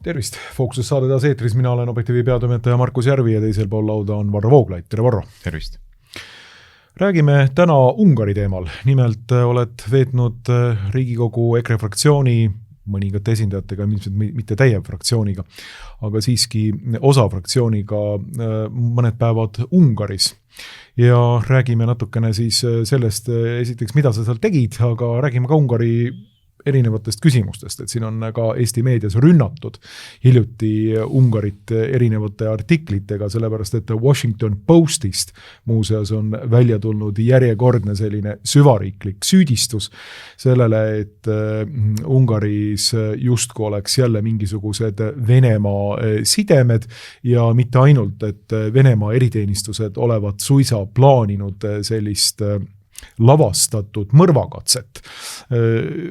Tervist! Fookuses saade taas eetris, mina olen Objektiivi peatoimetaja Markus Järvi ja teisel pool lauda on Varro Vooglaid. Tere Varro! Tervist! Räägime täna Ungari teemal. Nimelt oled veetnud Riigikogu EKRE fraktsiooni mõningate esindajatega, mitte täie fraktsiooniga, aga siiski osa fraktsiooniga mõned päevad Ungaris. Ja räägime natukene siis sellest esiteks, mida sa seal tegid, aga räägime ka Ungari erinevatest küsimustest, et siin on ka Eesti meedias rünnatud hiljuti Ungarit erinevate artiklitega, sellepärast et Washington Postist muuseas on välja tulnud järjekordne selline süvariiklik süüdistus sellele, et Ungaris justkui oleks jälle mingisugused Venemaa sidemed ja mitte ainult, et Venemaa eriteenistused olevat suisa plaaninud sellist lavastatud mõrvakatset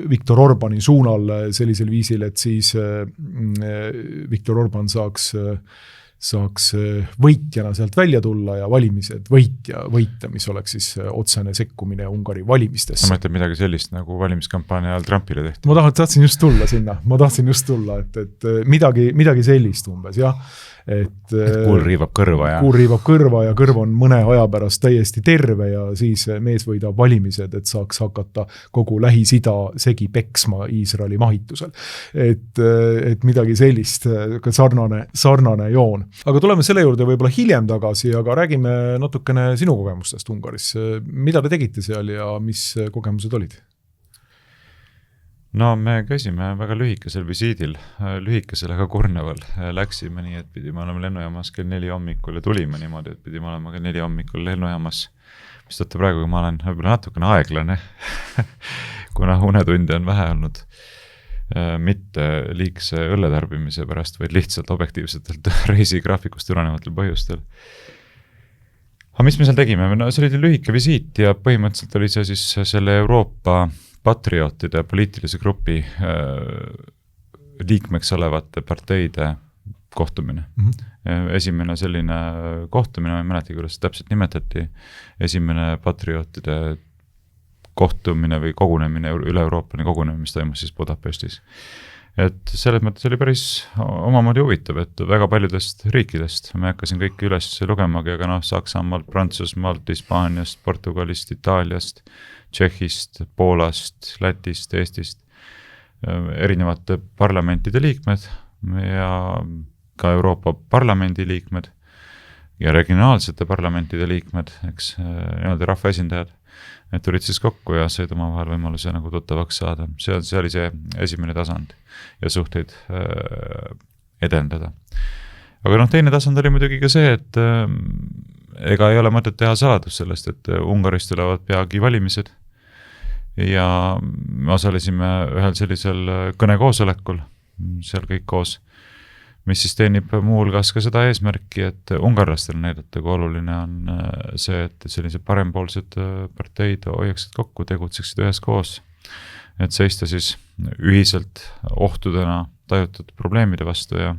Viktor Orbani suunal sellisel viisil, et siis Viktor Orban saaks võitjana sealt välja tulla ja valimised võita, mis oleks siis otsene sekkumine Ungari valimistesse. Sa mõtled midagi sellist, nagu valimiskampaania ajal Trumpile tehti? Ma tahtsin just tulla sinna, et midagi sellist umbes, jah. Et kuul riivab kõrva ja kõrv on mõne aja pärast täiesti terve ja siis mees võidab valimised, et saaks hakata kogu Lähis-Ida segi peksma Iisraeli mahitusel. Et midagi sellist, sarnane joon. Aga tuleme selle juurde võib-olla hiljem tagasi, aga räägime natukene sinu kogemustest Ungaris. Mida te tegite seal ja mis kogemused olid? No me käisime väga lühikesel visiidil, lühikesel aga kurnaval. Läksime nii, et pidime olema lennujaamas kell 4 hommikul ja tulime niimoodi, et pidime olema kell 4 hommikul lennujaamas. Mis tõtta praegu, kui ma olen võib-olla natukene aeglane, kuna unetunde on vähe olnud, mitte liigse õlletarbimise pärast, vaid lihtsalt objektiivsetelt reisigraafikust tulenevatel põhjustel. Aga mis me seal tegime? No, see oli lühike visiit ja põhimõtteliselt oli see siis selle Euroopa patriootide poliitilise grupi liikmeks olevate parteide kohtumine. Esimene selline kohtumine, ma ei mäleta, kuidas täpselt nimetati, esimene patriootide kohtumine või kogunemine, üle-Euroopani kogunemine, mis toimus siis Budapestis. Et selles mõttes oli päris omamoodi huvitav, et väga paljudest riikidest, ma hakkasin kõik üles lugemagi, aga Saksamaalt, Prantsusmaalt, Hispaaniast, Portugalist, Itaaliast, Tšehhist, Poolast, Lätist, Eestist, erinevate parlamentide liikmed ja ka Euroopa parlamendi liikmed ja regionaalsete parlamentide liikmed, eks rahvaesindajad, et tulid siis kokku ja said omavahel võimaluse nagu tuttavaks saada. See oli see esimene tasand ja suhteid edendada. Aga teine tasand oli muidugi ka see, et ega ei ole mõtet teha saladus sellest, et Ungaris tulevad peagi valimised ja me osalesime ühel sellisel kõnekoosolekul, seal kõik koos, mis siis teenib muuhulgas ka seda eesmärki, et ungarlastel näidata, kui oluline on see, et sellised parempoolsed parteid hoiaksid kokku, tegutseksid üheskoos, et seista siis ühiselt ohtudena tajutud probleemide vastu ja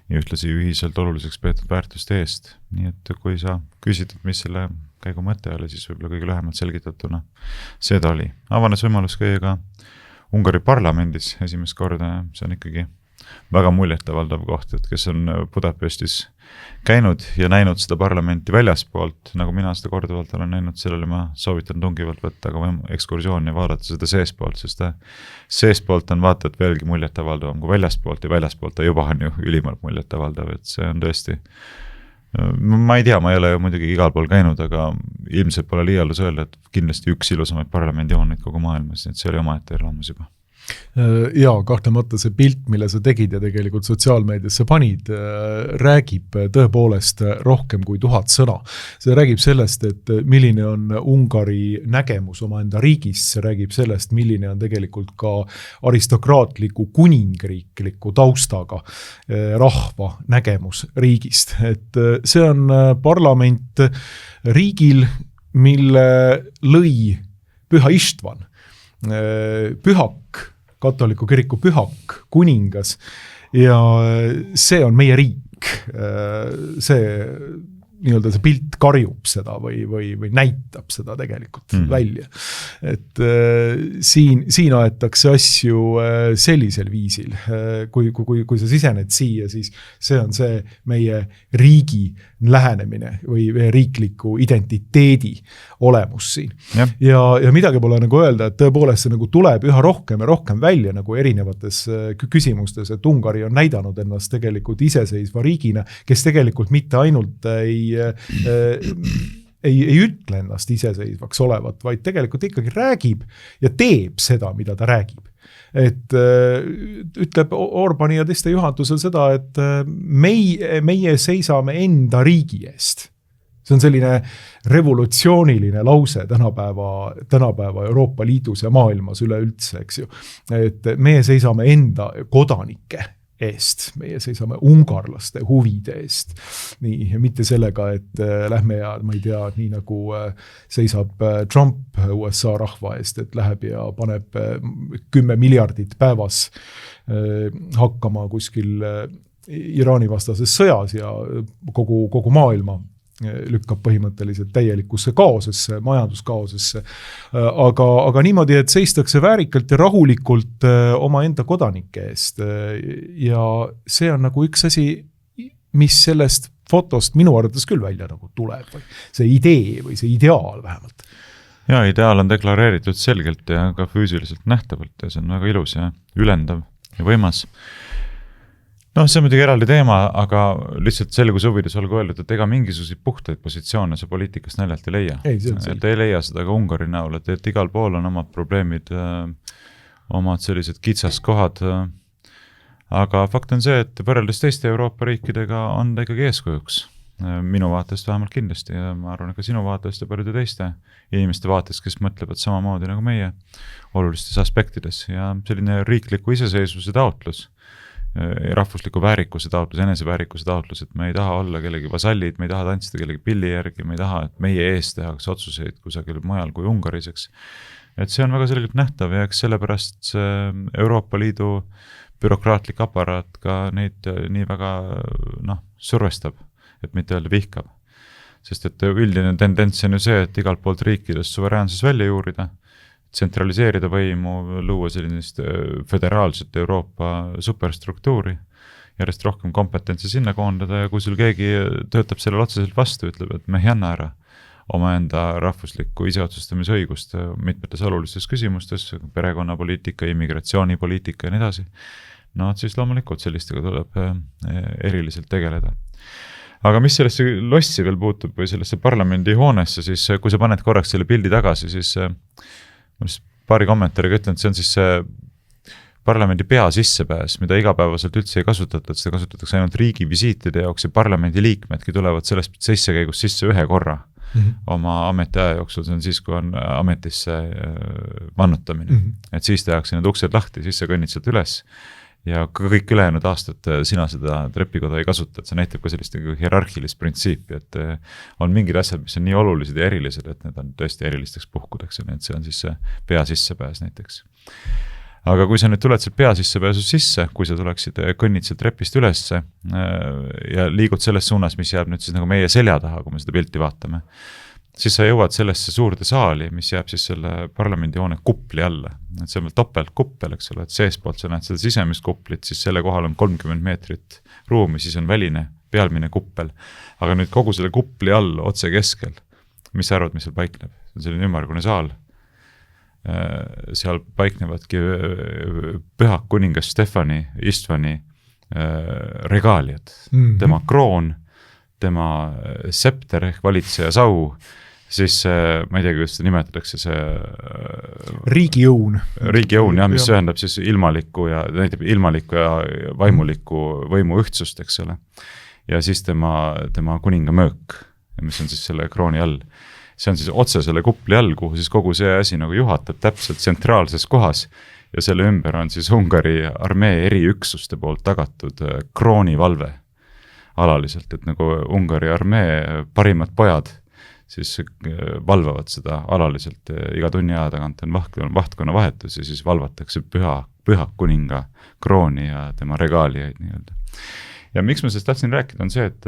ühtlasi ühiselt oluliseks peetud väärtuste eest. Nii et kui sa küsitud, mis selle käigu mõte oli, siis võib-olla kõige lühemalt selgitatuna seda oli. Avanes võimalus käia ka Ungari parlamendis esimest korda, see on ikkagi väga muljetavaldav koht, et kes on Budapestis käinud ja näinud seda parlamenti väljaspoolt, nagu mina seda korduvalt olen näinud, sellele ma soovitan tungivalt võtta ka ekskursiooni ja vaadata seda seespoolt, sest seespoolt on vaata, et veelgi muljetavaldavam kui väljaspoolt ja väljaspoolt ta juba on ju ülimalt muljetavaldav, et see on tõesti, ma ei tea, ma ei ole ju muidugi igal pool käinud, aga ilmselt pole liialdus öelda, et kindlasti üks ilusamaid parlamendihooneid kogu maailmas, et see oli omaette elamus juba. Ja kahtlemata see pilt, mille sa tegid ja tegelikult sotsiaalmeediasse panid, räägib tõepoolest rohkem kui 1000 sõna. See räägib sellest, et milline on Ungari nägemus omaenda riigis, see räägib sellest, milline on tegelikult ka aristokraatliku kuningriikliku taustaga rahva nägemus riigist. Et see on parlament riigil, mille lõi Püha Istvan, pühak, katoliku kiriku pühak, kuningas ja see on meie riik. See nii-öelda see pilt karjub seda või näitab seda tegelikult välja. Et siin aetakse asju sellisel viisil. Kui sa sisened siia, siis see on see meie riigi lähenemine või riikliku identiteedi olemus siin. Ja midagi pole nagu öelda, et tõepoolest see nagu tuleb üha rohkem ja rohkem välja nagu erinevates küsimustes, et Ungari on näidanud ennast tegelikult iseseisva riigina, kes tegelikult mitte ainult ei ütle ennast iseseisvaks olevat, vaid tegelikult ikkagi räägib ja teeb seda, mida ta räägib. Et ütleb Orbani ja teiste juhatusel seda, et meie seisame enda riigi eest. See on selline revolutsiooniline lause tänapäeva Euroopa Liidus ja maailmas üleüldse, eks ju. Et meie seisame enda kodanike eest, meie seisame ungarlaste huvide eest. Nii, mitte sellega, et lähme ja ma ei tea, nii nagu seisab Trump USA rahva eest, et läheb ja paneb 10 miljardit päevas hakkama kuskil Iraani vastases sõjas ja kogu maailma lükkab põhimõtteliselt täielikusse kaosesse, majanduskaosesse. Aga niimoodi, et seistakse väärikalt ja rahulikult oma enda kodanike eest. Ja see on nagu üks asi, mis sellest fotost minu arvates küll välja nagu tuleb. Või see idee või see ideaal vähemalt. Ja, ideaal on deklareeritud selgelt ja ka füüsiliselt nähtavalt ja see on väga ilus ja ülendav ja võimas. No see on muidugi eraldi teema, aga lihtsalt selgus huvides olgu öeldud, et ega mingisuguseid puhtaid positsioone see poliitikast näljalt ei leia. Et ei leia seda ka Ungari näol, et igal pool on omad probleemid, omad sellised kitsaskohad. Aga fakt on see, et võrreldes teiste Euroopa riikidega on ta ikkagi eeskujuks. Minu vaatest vähemalt kindlasti ja ma arvan, et ka sinu vaatest ja paljude teiste inimeste vaatest, kes mõtlevad samamoodi nagu meie olulistes aspektides ja selline riikliku iseseisvuse taotlus. Rahvusliku väärikuse taotlus, eneseväärikuse taotlus, et me ei taha olla kellegi vasallid, me ei taha tantsida kellegi pilli järgi, me ei taha, et meie ees tehakse otsuseid kusagil mujal kui Ungariseks. Et see on väga selgelt nähtav ja eks sellepärast Euroopa Liidu bürokraatlik aparaat ka neid nii väga survestab, et mitte öelda vihkab. Sest et üldine tendents on ju see, et igalt poolt riikidest suveräänsus välja juurida, tsentraliseerida võimu, luua sellist föderaalset Euroopa superstruktuuri, järjest rohkem kompetentsi sinna koondada ja kui sul keegi töötab sellele otseselt vastu, ütleb, et me ei anna ära omaenda rahvuslikku iseotsustamise õigust mitmetes olulistes küsimustes, perekonnapoliitika, immigratsioonipoliitika ja nii edasi, no siis loomulikult sellistega tuleb eriliselt tegeleda. Aga mis sellesse lossi veel puutub või sellesse parlamendi hoonesse, siis kui sa paned korraks selle pildi tagasi, siis paari kommentaariga ütlen, et see on siis see parlamendi pea sissepääs, mida igapäevaselt üldse ei kasutata, et seda kasutatakse ainult riigi visiitide jaoks ja parlamendi liikmedki tulevad sellest sissekäigust sisse ühe korra oma ametiaja jooksul, see on siis, kui on ametisse vannutamine. Et siis tehakse need uksed lahti, siis sa kõnnid sealt üles ja kõik ülejäänud aastat sina seda trepikoda ei kasuta, et see näitab ka sellist hierarhilist printsiipi, et on mingid asjad, mis on nii olulised ja erilised, et need on tõesti erilisteks puhkudeks, et see on siis see pea sissepääs näiteks. Aga kui sa nüüd tuled sealt pea sissepääsu sisse, kui sa tuleksid, kõnnid sealt trepist ülesse ja liigud selles suunas, mis jääb nüüd siis nagu meie selja taha, kui me seda pilti vaatame, siis sa jõuad sellesse suurde saali, mis jääb siis selle parlamendihoone kupli alla. Et see on veel topeltkuppel, eks ole, et seespoolt sa näed seda sisemist kuplit, siis selle kohal on 30 meetrit ruumi, siis on väline, pealmine kuppel. Aga nüüd kogu selle kupli all, otse keskel, mis sa arvad, mis seal paikneb? See on selline ümmargune saal. Seal paiknevadki pühak kuningas Stefani, Istvani regaaliad, tema kroon, tema septer ehk valitseja sau, siis ma ei tea, kuidas seda nimetatakse, see riigijõun, jah, mis ühendab siis ilmaliku ja vaimuliku võimu ühtsust, eks ole. Ja siis tema kuninga möök, mis on siis selle krooni all. See on siis otse selle kupli all, kuhu siis kogu see asi nagu juhatab täpselt tsentraalses kohas ja selle ümber on siis Ungari armee eriüksuste poolt tagatud kroonivalve alaliselt, et nagu Ungari armee parimad pojad siis valvavad seda alaliselt, iga tunni aja tagant on vahtkonna vahetus ja siis valvatakse püha kuninga krooni ja tema regaaliaid nii-öelda. ja miks ma sellest tahtsin rääkida, on see, et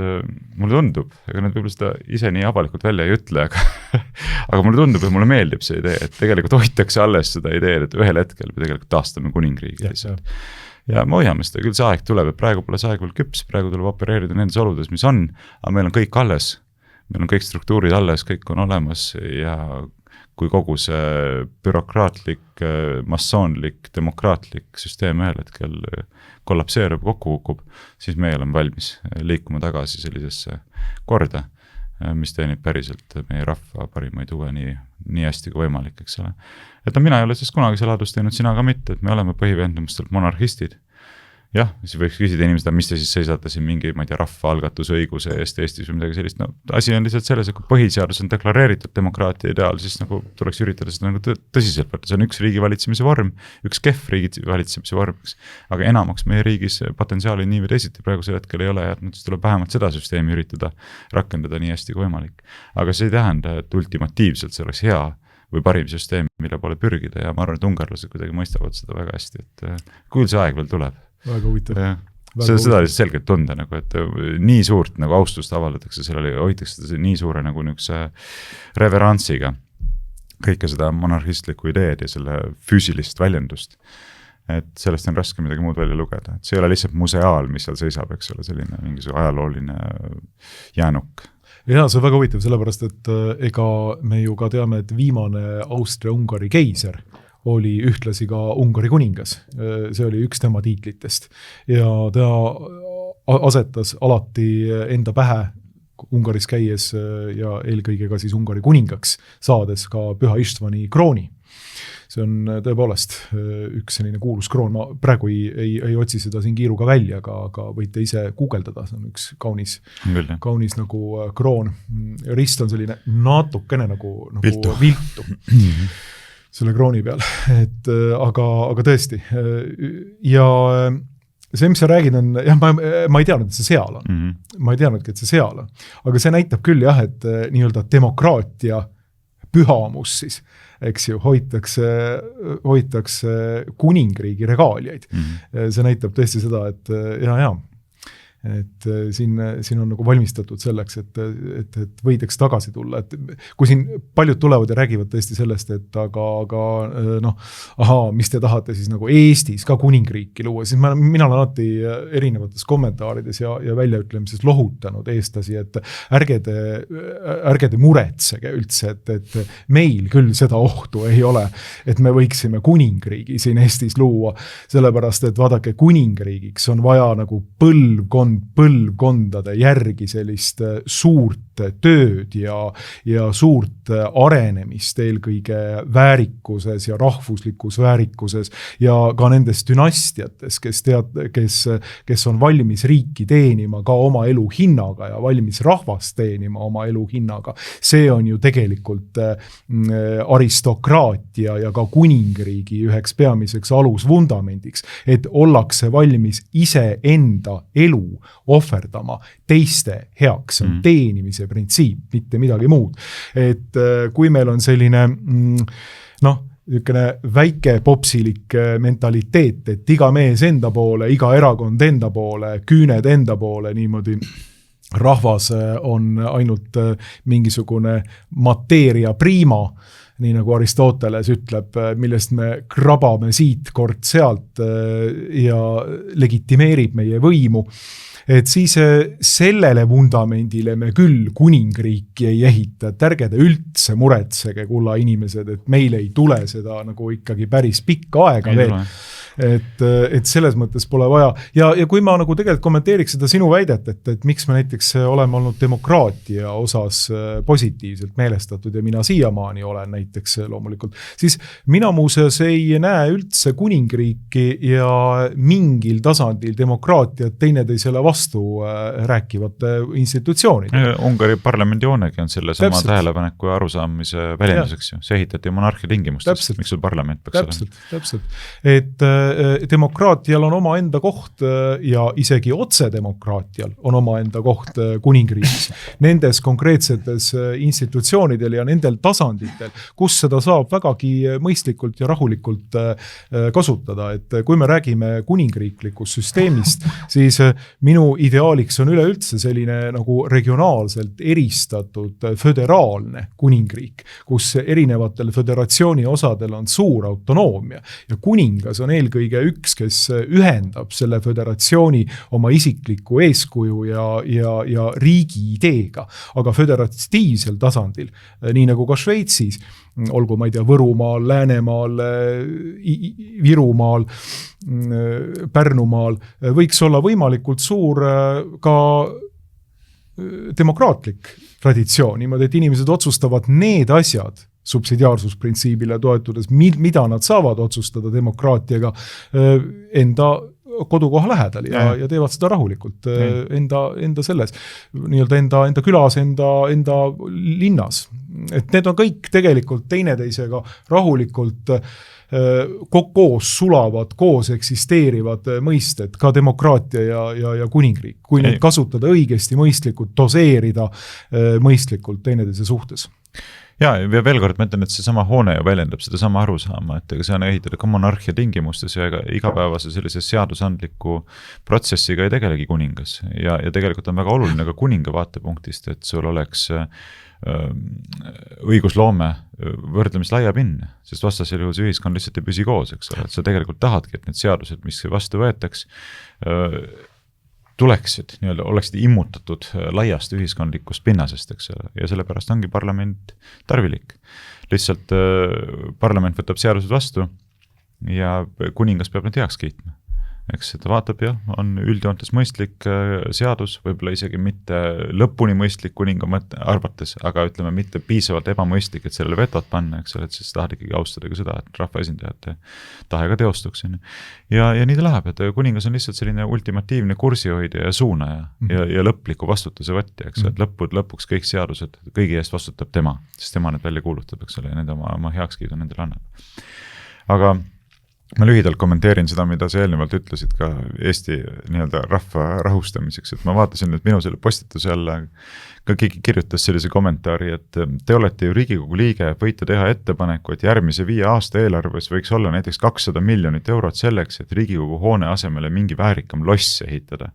mulle tundub, ega nad võib-olla seda ise nii avalikult välja ei ütle, aga mulle tundub, et mulle meeldib see idee, et tegelikult hoitakse alles seda ideed, et ühel hetkel me tegelikult taastame kuningriigi lihtsalt. Ja me hoiame seda, küll see aeg tuleb, et praegu pole see aeg veel küps, praegu tuleb opereerida nendes oludes, mis on, aga meil on kõik alles, meil on kõik struktuurid alles, kõik on olemas ja kui kogu see bürokraatlik, massoonlik, demokraatlik süsteem ühel hetkel kollapseerub, kokku kukub, siis me oleme valmis liikuma tagasi sellisesse korda, mis teenib päriselt meie rahva parimaid huve nii hästi kui võimalik, eks ole. Et mina ei ole siis kunagi saladust teinud, sina ka mitte, et me oleme põhiveendumustelt monarhistid. Jah, siis võiks küsida inimesed, mis te siis seisate siin mingi, ma ei tea, rahva algatusõiguse eest Eestis või midagi sellist. No, asi on lihtsalt selles, et kui põhiseadus on deklareeritud demokraatia ideaal, siis nagu tuleks üritada seda nagu tõsiselt võtta. See on üks riigi valitsemise vorm, üks kehv riigi valitsemise vorm, aga enamaks meie riigis potentsiaali nii või teisiti praegusel hetkel ei ole ja siis tuleb vähemalt seda süsteemi üritada rakendada nii hästi kui võimalik. Aga see ei tähenda, et ultimatiivselt see oleks hea või parim süsteem, mille poole pürgida ja ma arvan, et ungarlased kuidagi mõistavad seda väga hästi, et küll see aeg veel tuleb. Väga huvitav. Seda lihtsalt selgelt tunda, nagu, et nii suurt nagu austust avaldatakse, sellele hoitakse nii suure nagu niisuguse reverantsiga kõike seda monarhistlikku ideed ja selle füüsilist väljendust. Et sellest on raske midagi muud välja lugeda. Et see ei ole lihtsalt museaal, mis seal seisab, eks ole, selline mingisugune ajalooline jäänuk. Ja see on väga huvitav, sellepärast, et ega me ju ka teame, et viimane Austria-Ungari keiser oli ühtlasi ka Ungari kuningas. See oli üks tema tiitlitest. Ja ta asetas alati enda pähe Ungaris käies ja eelkõige ka siis Ungari kuningaks, saades ka Püha Ištvani krooni. See on tõepoolest üks selline kuulus kroon. Ma praegu ei otsi seda siin kiiruga välja, aga võite ise guugeldada. See on üks kaunis nagu kroon. Rist on selline natukene nagu viltu. Selle krooni peal, aga tõesti. Ja see, mis sa räägid, on, jah, ma ei teadnud, et see seal on. Ma ei teadnudki, et see seal on. Aga see näitab küll, jah, et nii-öelda demokraatia pühamus siis, eks ju, hoitakse kuningriigi regaaliaid. See näitab tõesti seda, et et siin on nagu valmistatud selleks, et võidaks tagasi tulla. Et kui siin paljud tulevad ja räägivad tõesti sellest, et aga mis te tahate siis nagu Eestis ka kuningriiki luua, siis mina olen alati erinevates kommentaarides ja väljaütlemises lohutanud eestlasi, et ärge te muretsege üldse, et meil küll seda ohtu ei ole, et me võiksime kuningriigi siin Eestis luua, sellepärast, et vaadake, kuningriigiks on vaja nagu põlvkondade järgi sellist suurt tööd ja suurt arenemist eelkõige väärikuses ja rahvuslikus väärikuses ja ka nendes dünastiates, kes on valmis riiki teenima ka oma elu hinnaga ja valmis rahvast teenima oma elu hinnaga. See on ju tegelikult aristokraatia ja ka kuningriigi üheks peamiseks alusvundamendiks, et ollakse valmis ise enda elu ohverdama teiste heaks, on teenimise printsiip, mitte midagi muud. Et kui meil on selline väike popsilik mentaliteet, et iga mees enda poole, iga erakond enda poole, küüned enda poole, niimoodi rahvas on ainult mingisugune mateeria prima, nii nagu Aristoteles ütleb, millest me krabame siit kord sealt ja legitimeerib meie võimu. Et siis sellele vundamendile me küll kuningriiki ei ehita, et ärge te üldse muretsege, kulla inimesed, et meil ei tule seda nagu ikkagi päris pikka aega veel. Et selles mõttes pole vaja. Ja kui ma nagu tegelikult kommenteeriks seda sinu väidet, et miks me näiteks oleme olnud demokraatia osas positiivselt meelestatud ja mina siiamaani olen näiteks loomulikult, siis mina muuseas ei näe üldse kuningriiki ja mingil tasandil demokraatiat teineteisele vastu rääkivate institutsioonid. Ungari parlamendi hoonegi on selle sama tähelepaneku ja arusaamise väljenduseks ju. See ehitati monarhia tingimustest, miks sul parlament peaks olema. Täpselt. demokraatial on oma enda koht ja isegi otsedemokraatial on oma enda koht kuningriigis. Nendes konkreetsetes institutsioonidel ja nendel tasanditel, kus seda saab vägagi mõistlikult ja rahulikult kasutada. Et kui me räägime kuningriiklikust süsteemist, siis minu ideaaliks on üleüldse selline nagu regionaalselt eristatud föderaalne kuningriik, kus erinevatel föderatsiooni osadel on suur autonoomia ja kuningas on eelkõige üks, kes ühendab selle föderatsiooni oma isikliku eeskuju ja riigi ideega. Aga föderatiivsel tasandil, nii nagu ka Šveitsis, olgu ma ei tea, Võrumaal, Läänemaal, Virumaal, Pärnumaal, võiks olla võimalikult suur ka demokraatlik traditsioon, niimoodi, et inimesed otsustavad need asjad subsidiaarsusprintsiibile toetudes, mida nad saavad otsustada demokraatiaga enda kodukoha lähedal ja teevad seda rahulikult enda selles, nii-öelda enda külas, enda linnas. Et need on kõik tegelikult teineteisega rahulikult koos sulavad, koos eksisteerivad mõisted, ka demokraatia ja kuningriik. Kui neid kasutada õigesti, mõistlikult, doseerida mõistlikult teineteise suhtes. Ja veel kord ma ütlen, et see sama hoone ju väljendab seda sama arusaama, et see on ehitatud ka monarhia tingimustes ja igapäevase sellise seadusandliku protsessiga ei tegelegi kuningas. Ja tegelikult on väga oluline ka kuninga vaatepunktist, et sul oleks õigusloome võrdlemist laiapinne, sest vastasel juhul see ühiskond lihtsalt ei püsi koos, eks ole, et sa tegelikult tahadki, et need seadused, mis vastu võetaks, tuleksid, oleksid immutatud laiast ühiskondlikust pinnasest, eks ole, ja sellepärast ongi parlament tarvilik. Lihtsalt parlament võtab seadused vastu ja kuningas peab need heaks kiitma. Eks seda vaatab ja on üldjoontes mõistlik seadus, võib-olla isegi mitte lõpuni mõistlik kuninga arvates, aga ütleme mitte piisavalt ebamõistlik, et sellele vetot panna, eks ole, et siis tahad ikkagi austada ka seda, et rahvaesindajate tahe ka teostuks. Ja nii ta läheb, et kuningas on lihtsalt selline ultimatiivne kursihoidja ja suunaja ja lõpliku vastutuse võtja, eks ole, et lõpuks kõik seadused, kõigi eest vastutab tema, sest tema need välja kuulutab, eks ole, ja nende oma heakskiidu nendele annab. Aga ma lühidalt kommenteerin seda, mida sa eelnevalt ütlesid ka Eesti nii-öelda rahva rahustamiseks, et ma vaatasin, et minu selle postituse alla ka keegi kirjutas sellise kommentaari, et te olete ju Riigikogu liige, võite teha ettepaneku, et järgmise 5 aasta eelarves võiks olla näiteks 200 miljonit eurot selleks, et Riigikogu hoone asemele mingi väärikam loss ehitada.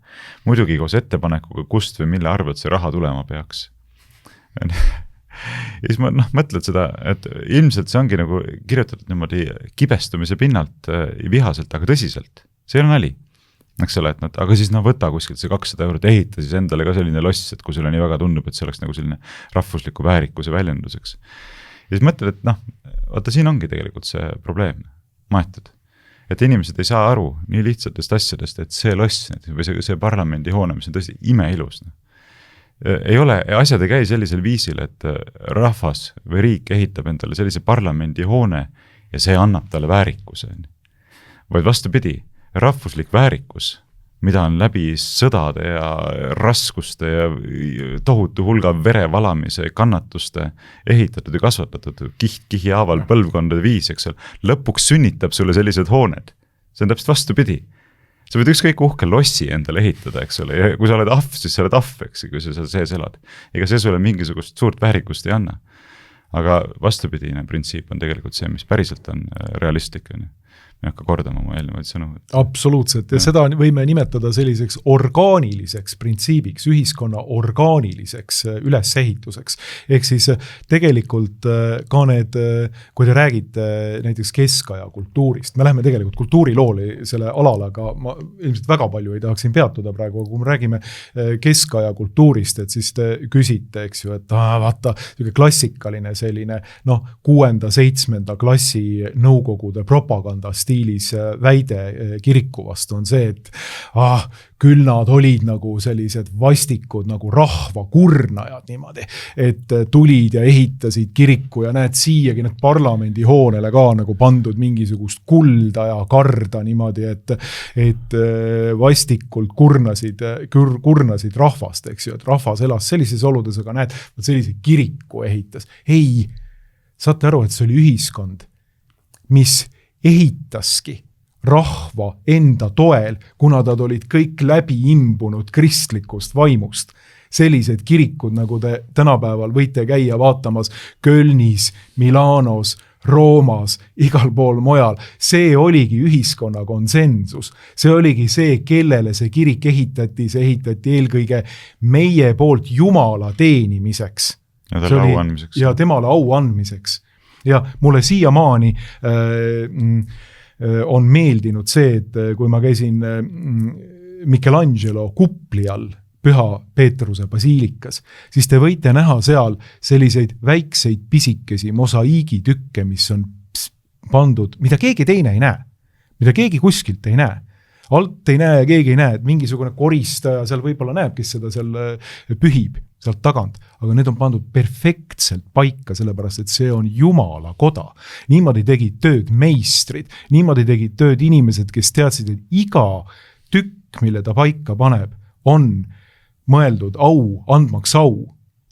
Muidugi koos ettepanekuga, kust või mille arvelt see raha tulema peaks. Ja siis ma mõtled seda, et ilmselt see ongi nagu kirjutatud niimoodi kibestumise pinnalt vihaselt, aga tõsiselt. See ei ole nali. Eks ole, et aga siis võta kuskilt see 200 eurot, ehita siis endale ka selline loss, et kui sulle nii väga tundub, et see oleks nagu selline rahvusliku väärikuse väljenduseks. Ja siis mõtled, et vaata siin ongi tegelikult see probleem maetud. Et inimesed ei saa aru nii lihtsatest asjadest, et see loss või see parlamendi hoone, mis on tõesti imeilus. Ei ole, asjad ei käi sellisel viisil, et rahvas või riik ehitab endale sellise parlamendi hoone ja see annab talle väärikuse. Vaid vastupidi, rahvuslik väärikus, mida on läbi sõdade ja raskuste ja tohutu hulga verevalamise kannatuste ehitatud ja kasvatatud kihi haaval põlvkondade viis, eks ole, lõpuks sünnitab sulle sellised hooned. See on täpselt vastupidi. Sa võid ükskõik uhke lossi endale ehitada, eks ole, ja kui sa oled ahv, siis sa oled ahv, eks, kui sa sees elad. Ega see sulle mingisugust suurt väärikust ei anna. Aga vastupidine printsiip on tegelikult see, mis päriselt on realistlik. Me hakka kordama oma eelnevaid sõnu. Absoluutselt, ja seda võime nimetada selliseks orgaaniliseks printsiibiks, ühiskonna orgaaniliseks ülesehituseks. Ehk siis tegelikult ka need, kui te räägite näiteks keskaja kultuurist, me läheme tegelikult kultuurilooli selle alal, aga ma ilmselt väga palju ei tahaksin peatuda praegu, kui me räägime keskaja kultuurist, et siis te küsite, eks ju, et vaata, klassikaline selline 6.-7. klassi nõukogude propaganda stiilis väide kiriku vastu on see, et küll nad olid nagu sellised vastikud nagu rahva kurnajad niimoodi, et tulid ja ehitasid kiriku ja näed siiagi need parlamendi hoonele ka nagu pandud mingisugust kulda ja karda niimoodi, et vastikult kurnasid rahvast, eks ju, et rahvas elas sellises oludes, aga näed, sellise kiriku ehitas. Ei, saate aru, et see oli ühiskond, mis ehitaski rahva enda toel, kuna nad olid kõik läbi imbunud kristlikust vaimust. Sellised kirikud, nagu te tänapäeval võite käia vaatamas Kölnis, Milanos, Roomas, igal pool mujal. See oligi ühiskonna konsensus. See oligi see, kellele see kirik ehitati. See ehitati eelkõige meie poolt Jumala teenimiseks. Ja talle au andmiseks. Ja temale au andmiseks. Ja mulle siiamaani on meeldinud see, et kui ma käisin Michelangelo kupli all Püha Peetruse basiilikas, siis te võite näha seal selliseid väikseid pisikesi mosaiigitükke, mis on pandud, mida keegi teine ei näe, mida keegi kuskilt ei näe. Alt ei näe, keegi ei näe, et mingisugune koristaja seal võib-olla näeb, kes seda seal pühib sealt tagant, aga need on pandud perfektselt paika, sellepärast, et see on Jumala koda. Niimoodi tegid tööd meistrid, niimoodi tegid tööd inimesed, kes teadsid, et iga tükk, mille ta paika paneb, on mõeldud andmaks au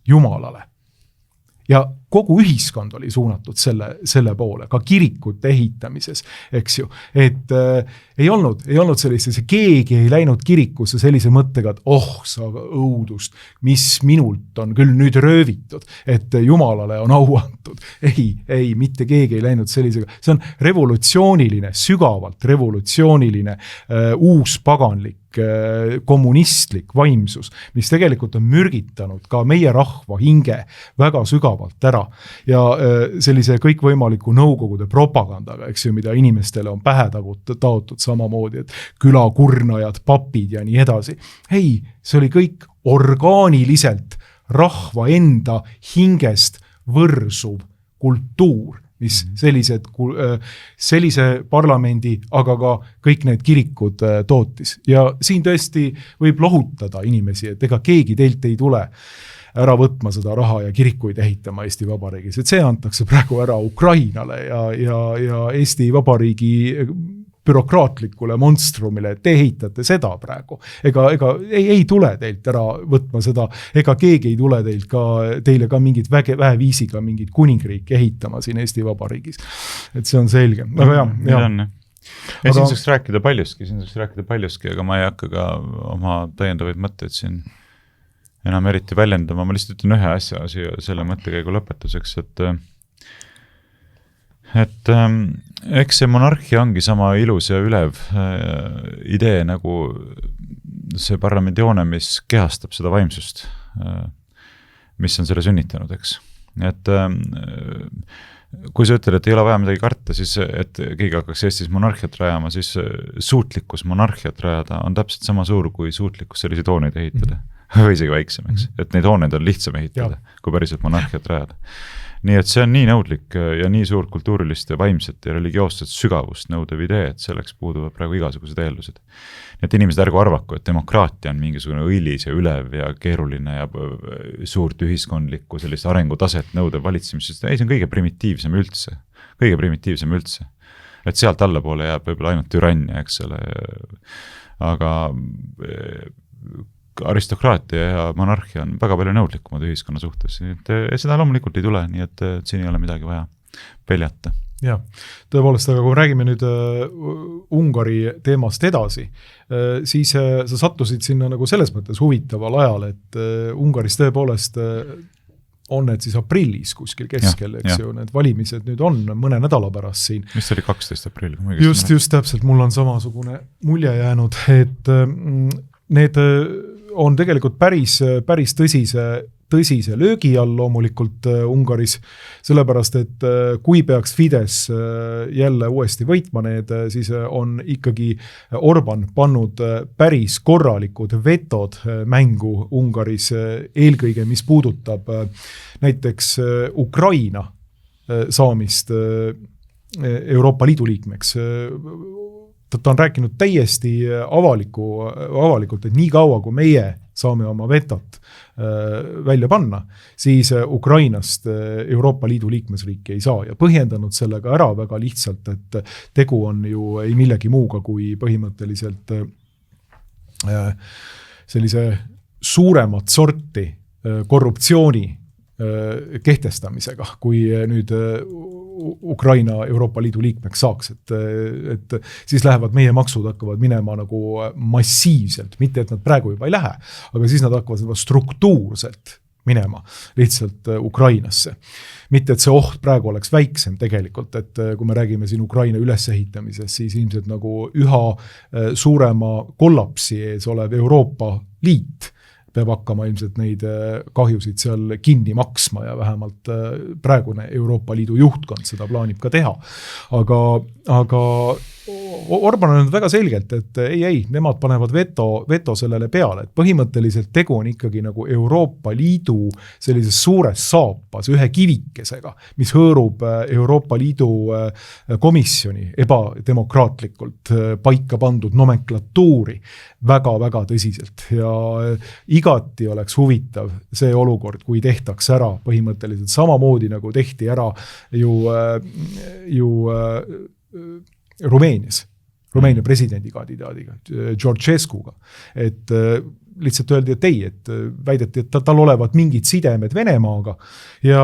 Jumalale. Ja kogu ühiskond oli suunatud selle poole, ka kirikute ehitamises, eks ju. Et ei olnud sellist, keegi ei läinud kirikusse sellise mõttega, et sa õudust, mis minult on küll nüüd röövitud, et Jumalale on au antud. Ei, mitte keegi ei läinud sellisega. See on revolutsiooniline, sügavalt revolutsiooniline, uuspaganlik, kommunistlik vaimsus, mis tegelikult on mürgitanud ka meie rahva hinge väga sügavalt ära ja sellise kõikvõimaliku nõukogude propagandaga, eks ju, mida inimestele on pähe taotud samamoodi, et külakurnajad, papid ja nii edasi. Ei, see oli kõik orgaaniliselt rahva enda hingest võrsuv kultuur, mis sellise parlamendi, aga ka kõik need kirikud tootis. Ja siin tõesti võib lohutada inimesi, et ega keegi teilt ei tule ära võtma seda raha ja kirikuid ehitama Eesti Vabariigis. Et see antakse praegu ära Ukrainale ja Eesti Vabariigi bürokraatlikule monstrumile, et te ehitate seda praegu. Ega ei tule teilt ära võtma seda, ega keegi ei tule teile ka mingit väeviisiga mingit kuningriiki ehitama siin Eesti Vabariigis. Et see on selge. Aga siin saaks rääkida paljuski, aga ma ei hakka ka oma täiendavaid mõtteid siin enam eriti väljendama. Ma lihtsalt ütlen ühe asja selle mõttekäigu lõpetuseks, et eks see monarhia ongi sama ilus ja ülev idee nagu see parlamendihoone, mis kehastab seda vaimsust, mis on selle sünnitanud, eks. Et kui sa ütled, et ei ole vaja midagi karta, siis et keegi hakkaks Eestis monarhiat rajama, siis suutlikkus monarhiat rajada on täpselt sama suur kui suutlikkus selliseid hooneid ehitada. Või isegi väiksem, eks. Et neid hooneid on lihtsam ehitada, kui päriselt monarhiat rajada. Nii et see on nii nõudlik ja nii suurt kultuurilist ja vaimset ja religioosset sügavust nõudev idee, et selleks puuduvad praegu igasugused eeldused. Nii et inimesed ärgu arvaku, et demokraatia on mingisugune õilis ja ülev ja keeruline ja suurt ühiskondlikku sellist arengutaset nõudev valitsemisest. Ei, see on kõige primitiivsem üldse. Et sealt allapoole jääb võib-olla ainult türannia, eks selle. Aga aristokraatia ja monarhia on väga palju nõudlikumad ühiskonna suhtes. Seda loomulikult ei tule, nii et siin ei ole midagi vaja peljata. Ja, tõepoolest, aga kui räägime nüüd Ungari teemast edasi, siis sa sattusid sinna nagu selles mõttes huvitaval ajal, et Ungaris tõepoolest on need siis aprillis kuskil keskel, eks ju, need valimised nüüd on mõne nädala pärast siin. Mis oli 12. aprill? Just täpselt, mul on samasugune mulje jäänud, et need on tegelikult päris tõsise löögi all loomulikult Ungaris, sellepärast, et kui peaks Fidesz jälle uuesti võitma need, siis on ikkagi Orban pannud päris korralikud vetod mängu Ungaris, eelkõige mis puudutab näiteks Ukraina saamist Euroopa Liidu liikmeks. Ta on rääkinud täiesti avalikult, et nii kaua, kui meie saame oma vetot välja panna, siis Ukrainast Euroopa Liidu liikmesriiki ei saa ja põhjendanud sellega ära väga lihtsalt, et tegu on ju ei millegi muuga kui põhimõtteliselt sellise suuremat sorti korruptsiooni kehtestamisega, kui nüüd Ukraina Euroopa Liidu liikmeks saaks, et siis lähevad meie maksud hakkavad minema nagu massiivselt, mitte et nad praegu juba ei lähe, aga siis nad hakkavad juba struktuurselt minema lihtsalt Ukrainasse. Mitte, et see oht praegu oleks väiksem tegelikult, et kui me räägime siin Ukraina ülesehitamisest, siis ilmselt nagu üha suurema kollapsi ees olev Euroopa Liit peab hakkama ilmselt neid kahjusid seal kinni maksma ja vähemalt praegune Euroopa Liidu juhtkond seda plaanib ka teha. Aga Orban on öelnud väga selgelt, et ei, nemad panevad veto sellele peale, et põhimõtteliselt tegu on ikkagi nagu Euroopa Liidu sellises suures saapas ühe kivikesega, mis hõõrub Euroopa Liidu komisjoni ebademokraatlikult paika pandud nomenklatuuri väga-väga tõsiselt ja igati oleks huvitav see olukord, kui tehtaks ära põhimõtteliselt samamoodi nagu tehti ära ju Rumeenia presidendikandidaadiga, Georgescuga, et lihtsalt öeldi, et ei, et väideti, et tal olevat mingid sidemed Venemaaga ja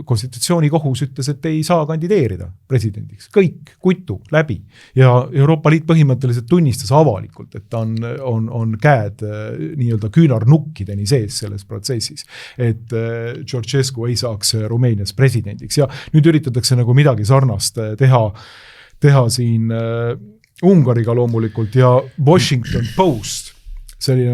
konstitutsioonikohus ütles, et ei saa kandideerida presidendiks. Kõik, kutu, läbi. Ja Euroopa Liit põhimõtteliselt tunnistas avalikult, et ta on käed nii-öelda küünarnukkideni sees selles protsessis, et Georgescu ei saaks Rumeenias presidendiks. Ja nüüd üritatakse nagu midagi sarnast teha siin Ungariga loomulikult ja Washington Post, selline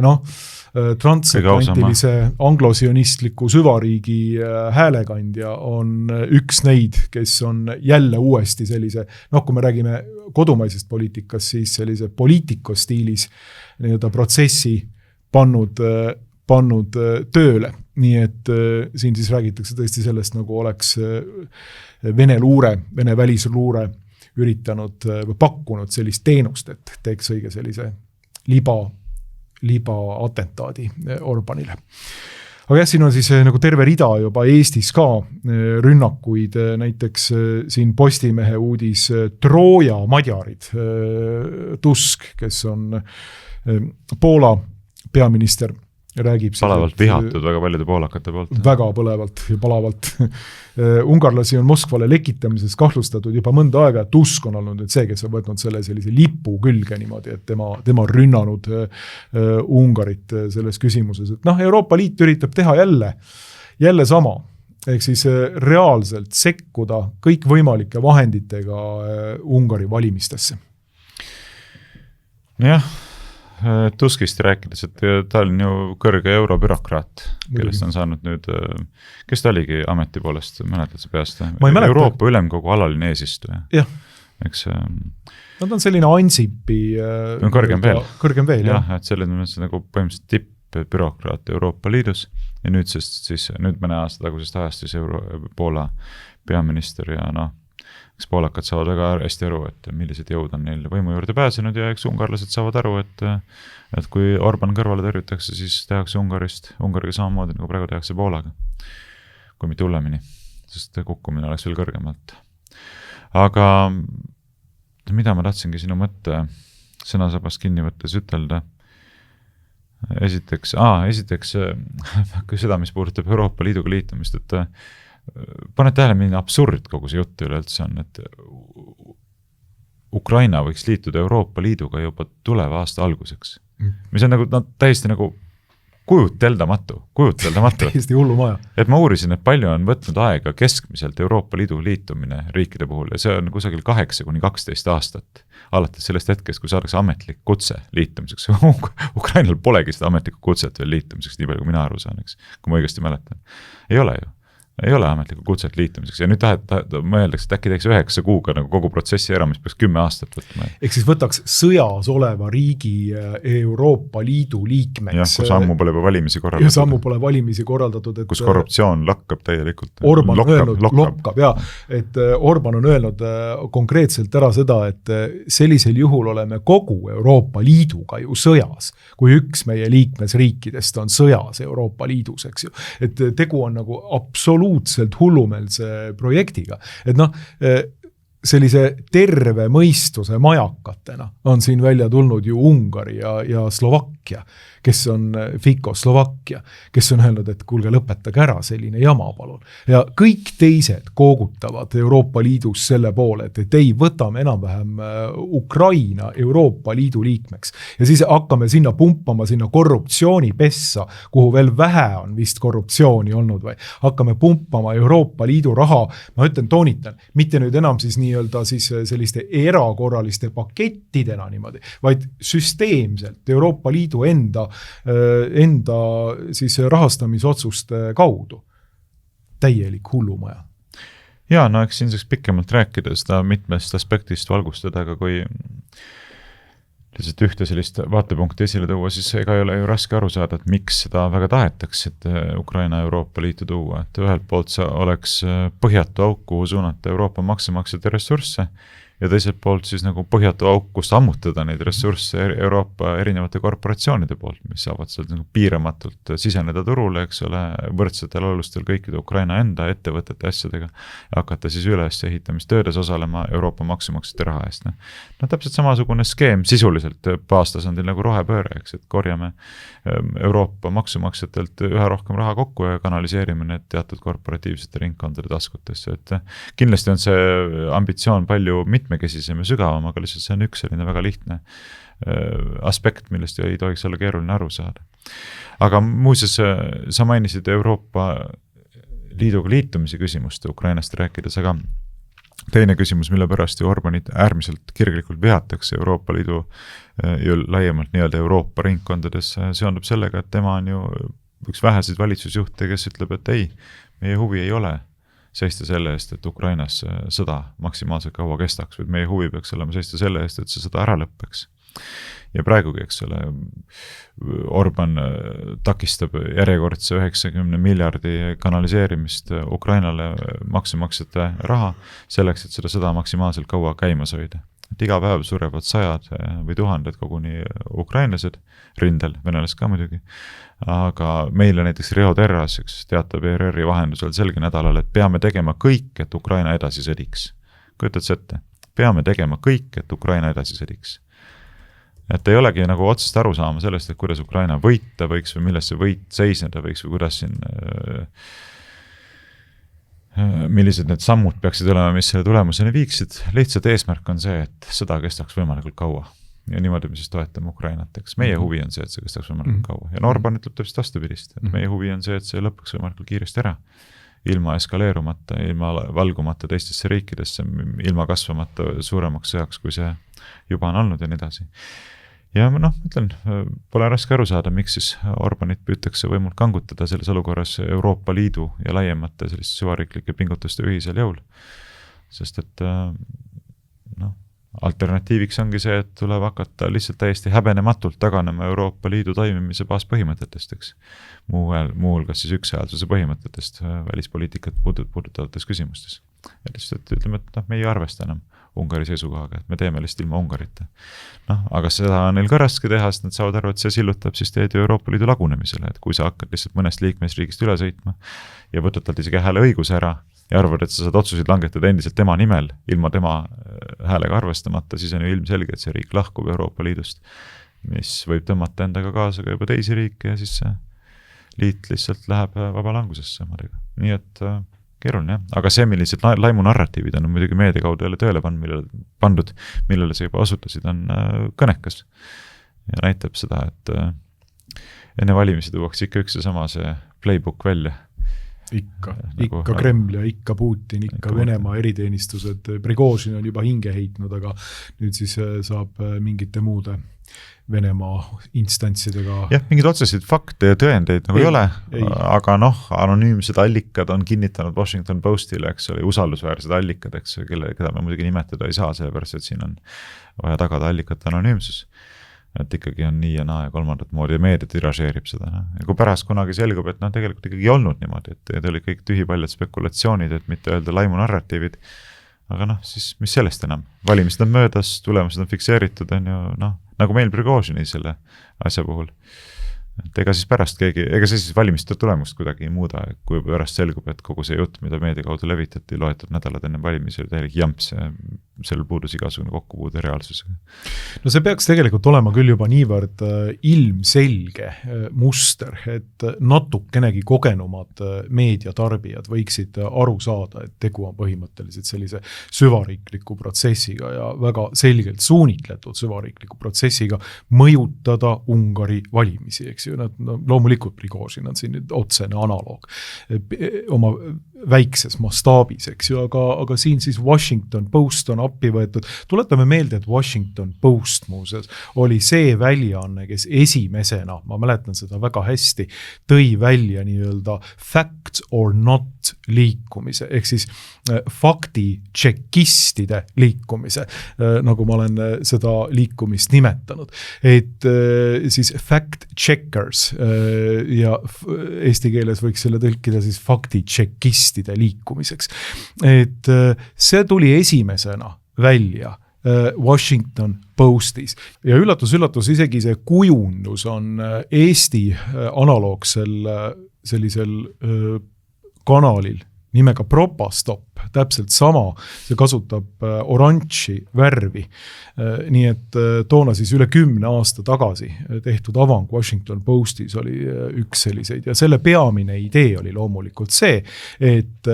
transatlantilise anglosionistliku süvariigi häälekandja on üks neid, kes on jälle uuesti sellise, kui me räägime kodumaisest poliitikast, siis sellise poliitikostiilis nii-öelda protsessi pannud tööle. Nii et siin siis räägitakse tõesti sellest, nagu oleks Vene välisluure üritanud või pakkunud sellist teenust, et teeks õige sellise liba atentaadi Orbanile. Aga jah, siin on siis nagu terve rida juba Eestis ka rünnakuid, näiteks siin Postimehe uudis Trooja madjarid, Tusk, kes on Poola peaminister, räägib palavalt vihatud väga paljude poolakate poolt. Väga põlevalt ja palavalt. Ungarlasi on Moskvale lekitamises kahtlustatud juba mõnda aega, et Tusk on olnud see, kes on võtnud sellise lipu külge niimoodi, et tema rünnanud Ungarit selles küsimuses. Et Euroopa Liit üritab teha jälle sama, ehk siis reaalselt sekkuda kõik võimalike vahenditega Ungari valimistesse. Jah. Tuskist rääkides, et ta on ju kõrge eurobürokraat, kellest on saanud nüüd, kes ta oligi ameti poolest, mäletad sa peast? Euroopa Ülemkogu alaline eesistuja. Jah. Eks, ta on selline Ansipi kõrgem veel. Jah, et selle nagu põhimõtteliselt tippbürokraat Euroopa Liidus ja nüüd mõne aasta tagusest ajast siis Poola peaminister ja eks poolakad saavad väga hästi aru, et millised jõud on neil võimu juurde pääsenud ja eks ungarlased saavad aru, et kui Orban kõrvale tõrjutakse, siis tehakse Ungariga samamoodi, nagu praegu tehakse Poolaga, kui mitte hullemini, sest kukkumine oleks veel kõrgemalt. Aga mida ma tahtsingi sinu mõtte sõnasabast kinni võttes ütelda? Esiteks seda, mis puudutab Euroopa Liiduga liitumist, et paned tähele, milline absurd kogu see jutt üleüldse on, et Ukraina võiks liituda Euroopa Liiduga juba tuleva aasta alguseks. Mis on nagu täiesti nagu kujuteldamatu. Täiesti hullu maja. Et ma uurisin, et palju on võtnud aega keskmiselt Euroopa Liidu liitumine riikide puhul ja see on kusagil 8-12 aastat. Alates sellest hetkest, kui saadakse ametlik kutse liitumiseks. Ukrainal polegi seda ametlikku kutset veel liitumiseks, nii palju kui mina aru saan, eks, kui ma õigesti mäletan. Ei ole ametlikku kutset liitumiseks ja nüüd mõeldakse, et äkki teeks 9 kuuga nagu kogu protsessi ära, mis peaks 10 aastat võtma. Ehk siis võtaks sõjas oleva riigi Euroopa Liidu liikmeks. Jah, kus ammu pole valimisi korraldatud. Kus korruptsioon lakkab täielikult. Orban on öelnud konkreetselt ära seda, et sellisel juhul oleme kogu Euroopa Liiduga ju sõjas, kui üks meie liikmesriikidest on sõjas Euroopa Liidus, eks ju. Et tegu on nagu absoluutselt hullumeelse projektiga. Et sellise terve mõistuse majakatena on siin välja tulnud ju Ungari ja Slovakkia, kes on Fico Slovakkia, kes on öelnud, et kuulge, lõpetage ära selline jama palun. Ja kõik teised koogutavad Euroopa Liidus selle poole, et ei, võtame enam-vähem Ukraina Euroopa Liidu liikmeks. Ja siis hakkame sinna pumpama sinna korruptsioonipessa, kuhu veel vähe on vist korruptsiooni olnud või. Hakkame pumpama Euroopa Liidu raha, ma ütlen, toonitan, mitte nüüd enam siis nii-öelda siis selliste erakorraliste pakettidena niimoodi, vaid süsteemselt Euroopa Liidu enda siis rahastamisotsuste kaudu. Täielik hullumaja. Ja, no eks siin saaks pikemalt rääkida seda mitmest aspektist valgustada, aga kui lihtsalt ühte sellist vaatepunkti esile tuua, siis ega ei ole ju raske aru saada, et miks seda väga tahetaks, et Ukraina Euroopa Liitu tuua. Et ühelt poolt see oleks põhjatu auk, kuhu suunata Euroopa maksumaksjate ressursse, ja teiselt poolt siis nagu põhjatu auk, kust ammutada neid ressursse Euroopa erinevate korporatsioonide poolt, mis saavad sealt nagu piiramatult siseneda turule, eks ole, võrdsetel alustel kõikide Ukraina enda ettevõtete asjadega ja hakata siis üles ehitamistöödes osalema Euroopa maksumaksjate raha eest. No täpselt samasugune skeem sisuliselt baastasandil nagu rohepööre, eks, et korjame Euroopa maksumaksjatelt üha rohkem raha kokku ja kanaliseerime need teatud korporatiivsete ringkondade taskutesse, et kindlasti on see ambitsioon palju mitmekesisem ja sügavam, aga lihtsalt see on üks selline väga lihtne aspekt, millest ei tohiks olla keeruline aru saada. Aga muuseas, sa mainisid Euroopa Liiduga liitumise küsimust Ukrainast rääkides, aga teine küsimus, mille pärast ju Orbanit äärmiselt kirglikult vihatakse Euroopa Liidu ju laiemalt nii-öelda Euroopa ringkondades, seondub sellega, et tema on ju üks väheseid valitsusjuhte, kes ütleb, et ei, meie huvi ei ole seista selle eest, et Ukrainas sõda maksimaalselt kaua kestaks, või meie huvi peaks olema seista selle eest, et see sõda ära lõppeks. Ja praegugi, eks ole, Orban takistab järjekordse 90 miljardi kanaliseerimist Ukrainale maksumaksjate raha selleks, et seda sõda maksimaalselt kaua käimas hoida. Et iga päev surevad sajad või tuhanded koguni ukrainlased rindel, venelased ka muidugi, aga meile näiteks Rio Terras teatab ERR-i vahendusel selge nädalal, et peame tegema kõik, et Ukraina edasi sõdiks. Kujutad sa ette? Peame tegema kõik, et Ukraina edasi sõdiks. Et ei olegi nagu otsest aru saama sellest, et kuidas Ukraina võita võiks või milles see võit seisneda võiks või kuidas siin millised need sammud peaksid olema, mis selle tulemuseni viiksid. Lihtsalt eesmärk on see, et sõda kestaks võimalikult kaua. Ja niimoodi me siis toetame Ukrainat, eks. Meie huvi on see, et see kestaks võimalikult kaua. Ja Orban ütleb täpselt vastupidist, et meie huvi on see, et see lõpuks võimalikult kiiresti ära. Ilma eskaleerumata, ilma valgumata teistesse riikidesse, ilma kasvamata suuremaks sõjaks, kui see juba on olnud ja nii edasi. Ja ütlen, pole raske aru saada, miks siis Orbanit püütakse võimult kangutada selles olukorras Euroopa Liidu ja laiemate selliste süvariiklike pingutuste ühisel jõul. Sest et alternatiiviks ongi see, et tuleb hakata lihtsalt täiesti häbenematult taganema Euroopa Liidu toimimise baaspõhimõtetest, eks. Muuhulgas siis ükshäälsuse põhimõtetest välispoliitikat puudutavates küsimustes. Ja lihtsalt ütleme, et me ei arvesta enam Ungari seisukohaga, et me teeme lihtsalt ilma Ungarita. Aga seda on neil ka raske teha, sest nad saavad aru, et see sillutab siis teed Euroopa Liidu lagunemisele, et kui sa hakkad lihtsalt mõnest liikmesriigist üle sõitma ja võtad talt isegi hääle õiguse ära ja arvad, et sa saad otsuseid langetada endiselt tema nimel, ilma tema häälega arvestamata, siis on ju ilmselge, et see riik lahkub Euroopa Liidust, mis võib tõmmata endaga kaasa ka juba teisi riike ja siis see liit lihtsalt läheb vaba langusesse omadega. Nii et keeruline, aga see, millised laimunarratiivid on muidugi meedia kaudu jälle tööle pandud, millele sa juba osutasid, on kõnekas. Ja näitab seda, et enne valimisi tuuakse ikka üks ja sama see playbook välja. Ikka Kreml ja ikka Putin, ikka Venemaa eriteenistused. Prigožin on juba hinge heitnud, aga nüüd siis saab mingite muude Venemaa instantsidega. Jah, mingid otsesid fakte ja tõendeid nagu ei ole, aga anonüümsed allikad on kinnitanud Washington Postile, eks ole, usaldusväärsed allikad, eks, keda me muidugi nimetada ei saa, sellepärast, et siin on vaja tagada allikate anonüümsus. Et ikkagi on nii ja naa ja kolmandat moodi ja meedia tiražeerib seda. Ja kui pärast kunagi selgub, et tegelikult ikkagi ei olnud niimoodi, et oli kõik tühipaljad spekulatsioonid, et mitte öelda laimunarratiivid, aga siis mis sellest enam? Valimised on möödas, tulemused on fikseeritud, on ju, nagu meil Prigožini selle asja puhul. et ega siis pärast ega see siis valimiste tulemust kuidagi ei muuda, kui pärast selgub, et kogu see jutt, mida meedia kaudu levitati loetud nädalad enne valimisi, oli täielik jamps ja sellel puudus igasugune kokkupuude reaalsusega. No see peaks tegelikult olema küll juba niivõrd ilmselge muster, et natukenegi kogenumad meediatarbijad võiksid aru saada, et tegu on põhimõtteliselt sellise süvariikliku protsessiga ja väga selgelt suunitletud süvariikliku protsessiga mõjutada Ungari valimisi, eks ju, nad loomulikult Prigožin on siin nüüd otsene analoog oma väikses mastaabis, eks ju, aga siin siis Washington Post on appi võetud. Tuletame meelde, et Washington Post muuseas oli see väljaanne, kes esimesena, ma mäletan seda väga hästi, tõi välja nii-öelda fact or not liikumise, ehk siis fakti-tšekistide liikumise, nagu ma olen seda liikumist nimetanud. Et siis fact-checkers ja eesti keeles võiks selle tõlkida siis fakti-tšekistide liikumiseks. Et see tuli esimesena välja Washington Postis ja üllatus, isegi see kujundus on Eesti analoogsel sellisel kanalil nimega Propastop, täpselt sama, see kasutab oranži värvi. Nii et toona siis üle 10 aasta tagasi tehtud avang Washington Postis oli üks selliseid ja selle peamine idee oli loomulikult see, et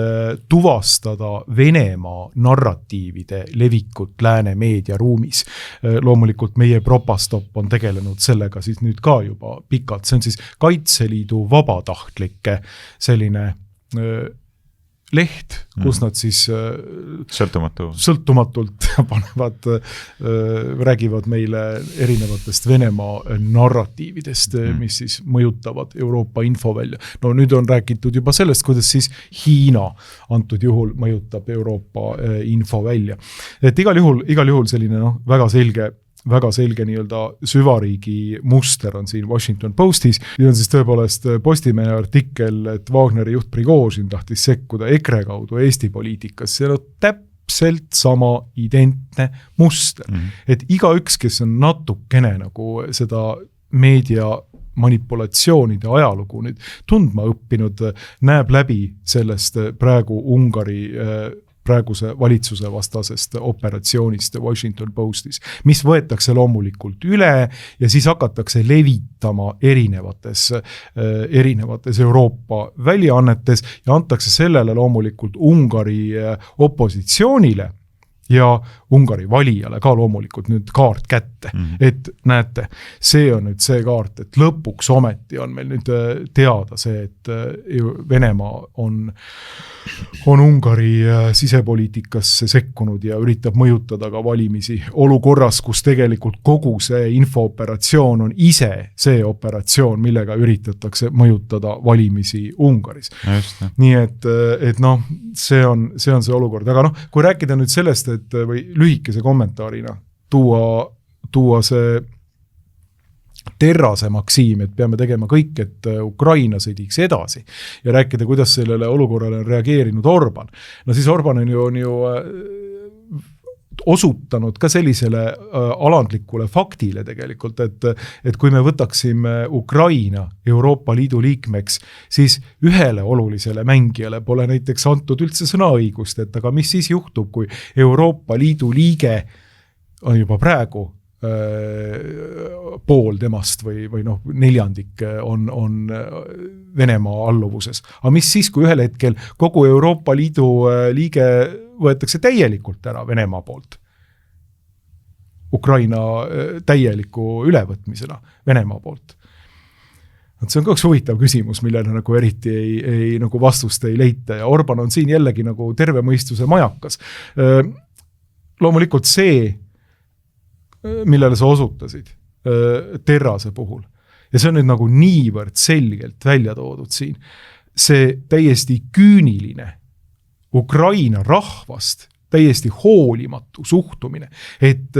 tuvastada Venemaa narratiivide levikut lääne meediaruumis. Loomulikult meie Propastop on tegelenud sellega siis nüüd ka juba pikalt. See on siis Kaitseliidu vabatahtlike selline leht, kus nad siis sõltumatult panevad, räägivad meile erinevatest Venemaa narratiividest, mis siis mõjutavad Euroopa infovälja. No nüüd on räägitud juba sellest, kuidas siis Hiina antud juhul mõjutab Euroopa infovälja. Et igal juhul selline väga selge nii-öelda süvariigi muster on siin Washington Postis. Nüüd on siis tõepoolest Postimehe artikkel, et Wagneri juht Prigožin tahtis sekkuda EKRE kaudu Eesti poliitikasse ja täpselt sama identne muster. Et igaüks, kes on natukene nagu seda meedia manipulatsioonide ajalugu nüüd tundma õppinud, näeb läbi sellest praegu Ungari praeguse valitsuse vastasest operatsioonist Washington Postis, mis võetakse loomulikult üle ja siis hakatakse levitama erinevates Euroopa väljaannetes ja antakse sellele loomulikult Ungari opositsioonile ja Ungari valijale ka loomulikult nüüd kaart kätte. Et näete, see on nüüd see kaart, et lõpuks ometi on meil nüüd teada see, et Venemaa on Ungari sisepoliitikasse sekkunud ja üritab mõjutada ka valimisi olukorras, kus tegelikult kogu see infooperatsioon on ise see operatsioon, millega üritatakse mõjutada valimisi Ungaris. Nii et noh, see on see olukord. Aga noh, kui rääkida nüüd sellest, või lühikese kommentaarina tuua see Terrase maksiim, et peame tegema kõik, et Ukraina sõidiks edasi ja rääkida, kuidas sellele olukorrale on reageerinud Orban. No siis Orban on ju osutanud ka sellisele alandlikule faktile tegelikult, et kui me võtaksime Ukraina Euroopa Liidu liikmeks, siis ühele olulisele mängijale pole näiteks antud üldse sõnaõigust, et aga mis siis juhtub, kui Euroopa Liidu liige on juba praegu pool temast või noh, neljandik on Venemaa alluvuses. Aga mis siis, kui ühel hetkel kogu Euroopa Liidu liige võetakse täielikult ära Venemaa poolt? Ukraina täieliku ülevõtmisena Venemaa poolt. See on ka üks huvitav küsimus, millele nagu eriti ei nagu vastust ei leita ja Orban on siin jällegi nagu terve mõistuse majakas. Loomulikult see, millele sa osutasid Terrase puhul. Ja see on nüüd nagu niivõrd selgelt välja toodud siin. See täiesti küüniline Ukraina rahvast, täiesti hoolimatu suhtumine, et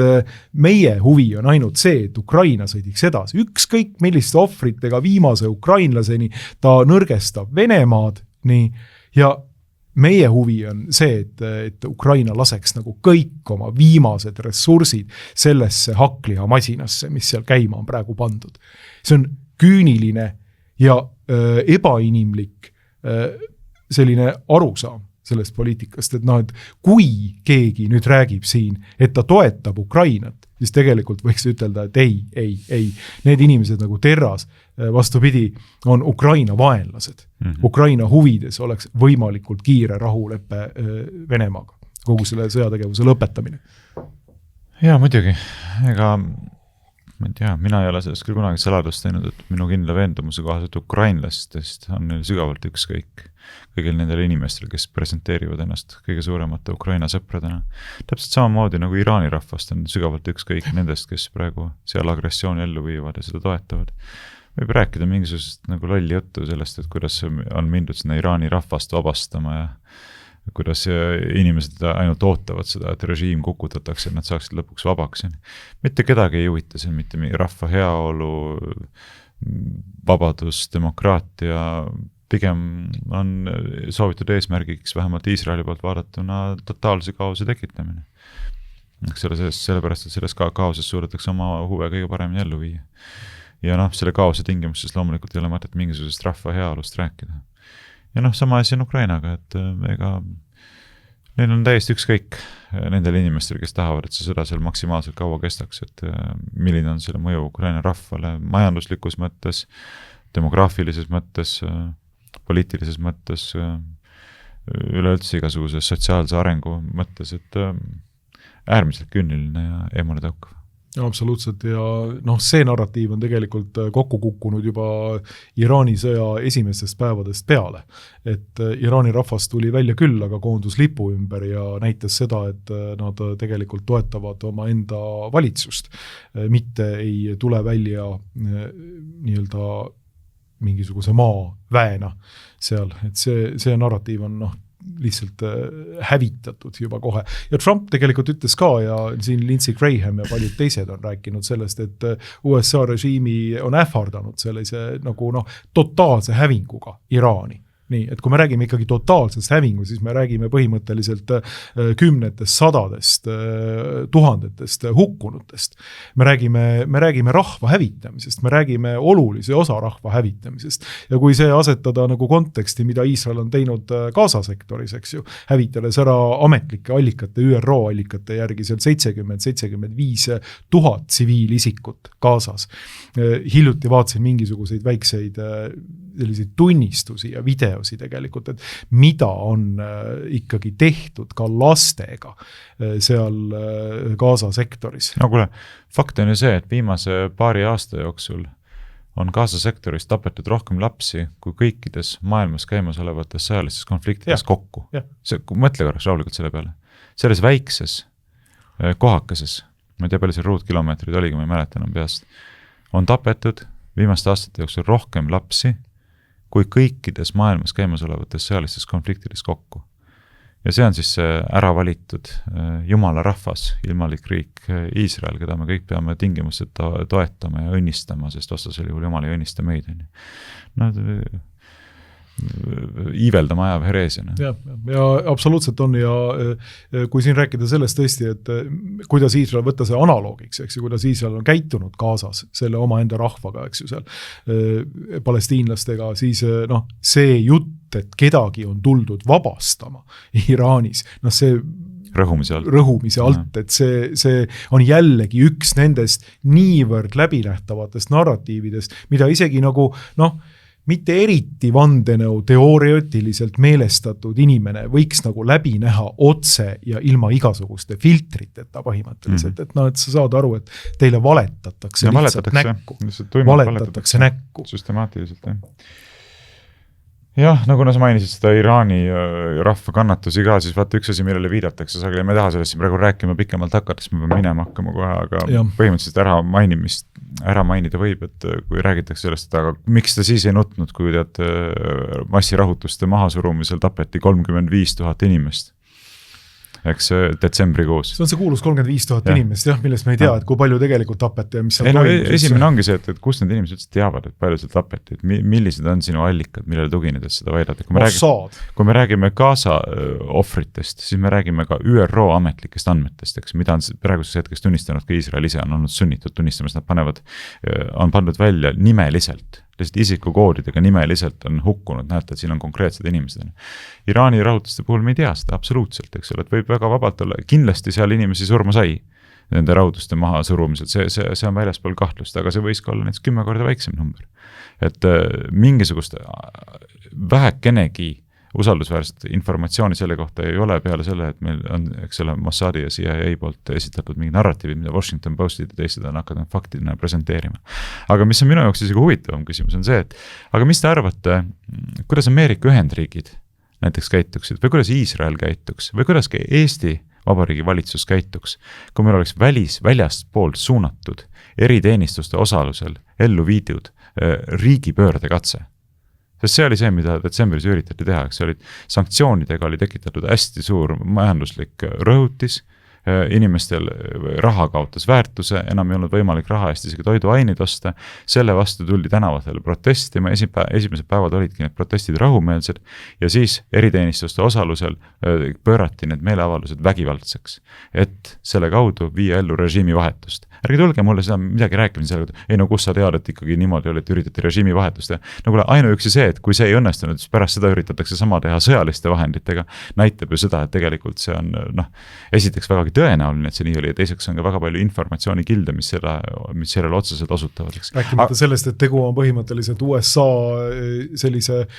meie huvi on ainult see, et Ukraina sõidiks edasi. Ükskõik milliste ohvritega viimase ukrainlaseni ta nõrgestab Venemaad, nii, ja meie huvi on see, et Ukraina laseks nagu kõik oma viimased ressursid sellesse hakkliha masinasse, mis seal käima on praegu pandud. See on küüniline ja ebainimlik selline arusaam sellest poliitikast, et noh, et kui keegi nüüd räägib siin, et ta toetab Ukrainat, siis tegelikult võiks ütelda, et ei. Need inimesed nagu Terras, vastupidi, on Ukraina vaenlased. Ukraina huvides oleks võimalikult kiire rahuleppe Venemaaga, kogu selle sõjategevuse lõpetamine. Jaa, muidugi. Ega, ma ei tea, mina ei ole sellest küll kunagi saladust teinud, et minu kindla veendumuse kohaselt ukrainlastest on neil sügavalt ükskõik kõigil nendel inimestel, kes presenteerivad ennast kõige suuremate Ukraina sõpradena. Täpselt samamoodi nagu Iraani rahvast on sügavalt ükskõik nendest, kes praegu seal agressiooni ellu viivad ja seda toetavad. Võib rääkida mingisugusest nagu lolli juttu sellest, et kuidas on mindud sinna Iraani rahvast vabastama ja kuidas inimesed ainult ootavad seda, et režiim kukutatakse, et nad saaksid lõpuks vabaks. Mitte kedagi ei huvita see, mitte rahva heaolu, vabadus, demokraatia, pigem on soovitud eesmärgiks vähemalt Iisraeli poolt vaadatuna totaalse kaose tekitamine. Sellepärast, et selles kaoses suudetakse oma huve kõige paremini ellu viia. Ja selle kaose tingimustes loomulikult ei ole mõtet mingisugusest rahva heaolust rääkida. Ja sama asi on Ukrainaga, et ega neil on täiesti ükskõik nendel inimestel, kes tahavad, et see sõda seal maksimaalselt kaua kestaks, et milline on selle mõju Ukraina rahvale majanduslikus mõttes, demograafilises mõttes, poliitilises mõttes, üleüldse igasuguses sotsiaalse arengu mõttes, et äärmiselt künniline ja eemale tõukav. Absoluutselt ja see narratiiv on tegelikult kokku kukkunud juba Iraani sõja esimestest päevadest peale. Et Iraani rahvas tuli välja küll, aga koondus lipu ümber ja näitas seda, et nad tegelikult toetavad oma enda valitsust, mitte ei tule välja nii-öelda mingisuguse maaväena seal, et see narratiiv on lihtsalt hävitatud juba kohe. Ja Trump tegelikult ütles ka ja siin Lindsey Graham ja paljud teised on rääkinud sellest, et USA režiimi on ähvardanud sellise nagu totaalse hävinguga Iraani. Nii, et kui me räägime ikkagi totaalsest hävingu, siis me räägime põhimõtteliselt kümnetest, sadadest, tuhandetest hukkunutest. Me räägime rahva hävitamisest, me räägime olulise osa rahva hävitamisest. Ja kui see asetada nagu konteksti, mida Iisrael on teinud Gaza sektoris, eks ju, hävitades ära ametlike allikate, ÜRO allikate järgi seal 70-75 000 tsiviilisikut Gazas. Hiljuti vaatasin mingisuguseid väikseid selliseid tunnistusi ja videosi tegelikult, et mida on ikkagi tehtud ka lastega seal Gaza sektoris. No kuule, fakt on ju see, et viimase paari aasta jooksul on Gaza sektoris tapetud rohkem lapsi kui kõikides maailmas käimas olevates sõjalistes konfliktides kokku. Mõtle korraks rahulikult selle peale. Selles väikses kohakeses, ma ei tea, palju see ruutkilomeetrid oligi, ma ei mäleta enam peast, on tapetud viimaste aastate jooksul rohkem lapsi kui kõikides maailmas käimas olevates sõjalistes konfliktides kokku. Ja see on siis ära valitud Jumala rahvas, ilmalik riik Iisrael, keda me kõik peame tingimused toetama ja õnnistama, sest vastasel juhul Jumal ei õnnista meid. Iiveldama ajav hereesiana. Ja absoluutselt on ja kui siin rääkida sellest tõesti, et kuidas Iisrael võtta see analoogiks, eks ju, kuidas Iisrael on käitunud Gazas selle oma enda rahvaga, eks ju, seal palestiinlastega, siis see jutt, et kedagi on tuldud vabastama Iraanis, see rõhumise alt, et see on jällegi üks nendest niivõrd läbinähtavatest narratiividest, mida isegi nagu mitte eriti vandenõu teoreetiliselt meelestatud inimene võiks nagu läbi näha otse ja ilma igasuguste filtriteta põhimõtteliselt, et sa saad aru, et teile valetatakse lihtsalt näkku. Valetatakse näkku. Süstemaatiliselt, jah, nagu sa mainisid seda Iraani rahva kannatusi ka, siis vaata üks asi, millele viidatakse, sageli me taha sellest siin praegu rääkima pikemalt hakates, me peame minema hakkama kohe, aga põhimõtteliselt ära mainida võib, et kui räägitakse sellest, et aga miks ta siis ei nutnud, kui massirahutuste mahasurumisel tapeti 35 000 inimest. eks detsembrikuus. See on see kuulus 35 000 inimest, millest me ei tea, et kui palju tegelikult tapeti ja mis seal toimus. Esimene ongi see, et kust need inimesed üldse teavad, et palju seal tapeti, et millised on sinu allikad, millele tuginedes seda väidad. Kui me räägime Gaza ohvritest, siis me räägime ka ÜRO ametlikest andmetest, eks, mida on praeguses hetkes tunnistanud ka Iisrael ise on olnud sunnitud tunnistamas, nad on pandud välja nimeliselt. Lihtsalt isikukoodidega nimeliselt on hukkunud, näete, et siin on konkreetsed inimesed. Iraani rahutuste puhul me ei tea seda absoluutselt, eks ole, et võib väga vabalt olla, kindlasti seal inimesi surma sai nende rahutuste maha surumisel, see on väljaspool kahtlust, aga see võis ka olla näiteks 10 korda väiksem number. Et mingisugust vähekenegi usaldusväärset informatsiooni selle kohta ei ole peale selle, et meil on, eks ole, Mossadi ja CIA poolt esitatud mingi narratiivid, mida Washington Postid ja teised on hakanud faktina presenteerima. Aga mis on minu jaoks isegi huvitavam küsimus on see, et aga mis te arvate, kuidas Ameerika Ühendriigid näiteks käituksid või kuidas Iisrael käituks või kuidas Eesti Vabariigi valitsus käituks, kui meil oleks väljast poolt suunatud eriteenistuste osalusel ellu viidud riigipöörde katse. Sest see oli see, mida detsembris üritati teha, eks olid sanktsioonidega oli tekitatud hästi suur majanduslik rõhutis, inimestel raha kaotas väärtuse, enam ei olnud võimalik raha eest isegi toiduaineid osta, selle vastu tuldi tänavatele protestima, esimesed päevad olidki need protestid rahumeelsed ja siis eriteenistuste osalusel pöörati need meeleavaldused vägivaldseks, et selle kaudu viia ellu režiimi vahetust. Ärge tulge mulle seda midagi rääkima selle kohta, ei no kus sa tead, et ikkagi niimoodi oli, et üritati režiimi vahetust ja nagu ainuüksi see, et kui see ei õnnestunud, siis pärast seda üritatakse sama teha sõjaliste vahenditega, näitab ju seda, et tegelikult see on esiteks väga tõenäoline, et see nii oli ja teiseks on ka väga palju informatsiooni kilde, mis sellele otseselt osutavad. Rääkimata sellest, et tegu on põhimõtteliselt USA sellise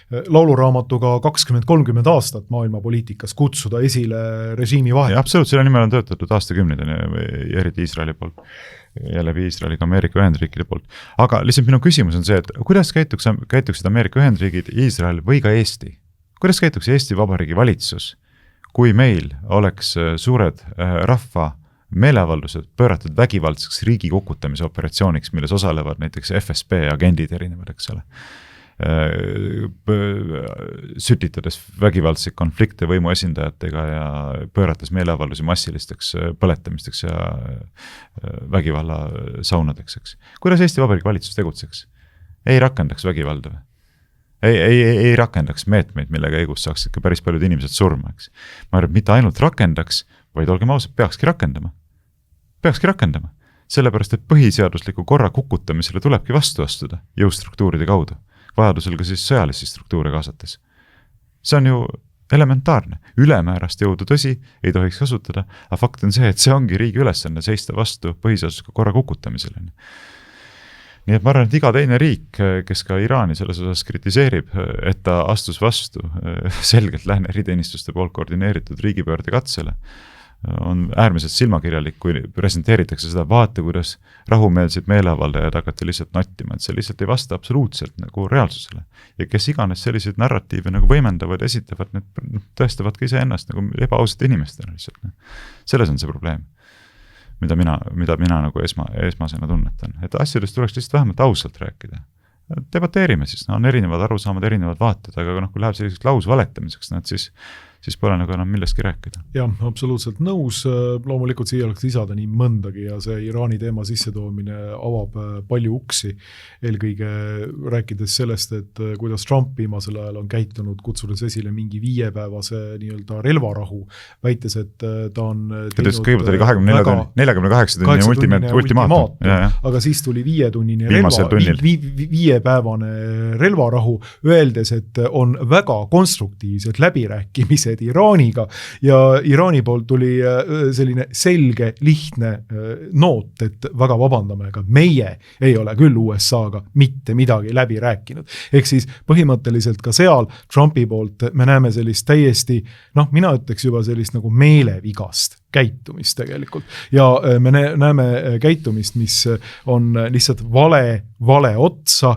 lauluraamatuga 20-30 aastat maailmapoliitikas kutsuda esile režiimi vahet. Absoluutselt, selle nimel on töötatud aastakümneid, eriti Iisraeli poolt, jällegi Iisraeliga Ameerika Ühendriikide poolt. Aga lihtsalt minu küsimus on see, et kuidas käituksid Ameerika Ühendriigid, Iisrael või ka Eesti? Kuidas käituks Eesti Vabariigi valitsus, kui meil oleks suured rahva meeleavaldused pööratud vägivaldseks riigi kukutamise operatsiooniks, milles osalevad näiteks FSB agendid erinevad, eks ole. Sütitades vägivaldseid konflikte võimu esindajatega ja pöörates meeleavaldusi massilisteks põletamisteks ja vägivalla saunadeks, eks. Kuidas Eesti Vabariigi valitsus tegutseks? Ei rakendaks vägivalda või? Ei rakendaks meetmeid, millega õigus saaks ikka päris paljud inimesed surma, eks. Ma arvan, mitte ainult rakendaks, vaid olgem ausad, peakski rakendama. Sellepärast, et põhiseadusliku korra kukutamisele tulebki vastu astuda jõustruktuuride kaudu. Vajadusel ka siis sõjalisi struktuure kaasates. See on ju elementaarne. Ülemäärast jõudu tõsi ei tohiks kasutada, aga fakt on see, et see ongi riigi ülesanne seista vastu põhiseadusliku korra kukutamisele. Nii et ma arvan, et iga teine riik, kes ka Iraani selles osas kritiseerib, et ta astus vastu selgelt lääne eriteenistuste poolt koordineeritud riigipöörde katsele, on äärmiselt silmakirjalik, kui presenteeritakse seda, vaata, kuidas rahumeelseid meeleavaldajad hakati lihtsalt nottima, et see lihtsalt ei vasta absoluutselt nagu reaalsusele. Ja kes iganes selliseid narratiive nagu võimendavad, esitavad, need tõestavad ka iseennast nagu ebaausate inimestena lihtsalt. Selles on see probleem, mida mina nagu esmasena tunnetan. Et asjadest tuleks lihtsalt vähemalt ausalt rääkida. Debateerime siis, on erinevad arusaamad, erinevad vaated, aga kui läheb selliseks lausvaletamiseks, siis pole nagu enam millestki rääkida. Jah, absoluutselt nõus. Loomulikult siia oleks lisada nii mõndagi ja see Iraani teema sissetoomine avab palju uksi. Eelkõige rääkides sellest, et kuidas Trump viimasel ajal on käitunud, kutsudes esile mingi 5-päevase nii-öelda relvarahu, väites, et ta on teinud kõigepealt oli 48 tunnine ultimaatum, aga siis tuli 5-päevane relvarahu, öeldes, et on väga konstruktiivsed läbirääkimised Iraaniga ja Iraani poolt tuli selline selge, lihtne noot, et väga vabandame, aga meie ei ole küll USA-ga mitte midagi läbi rääkinud. Ehk siis põhimõtteliselt ka seal Trumpi poolt me näeme sellist täiesti, mina ütleks juba sellist nagu meelevigast käitumist tegelikult. Ja me näeme käitumist, mis on lihtsalt vale otsa.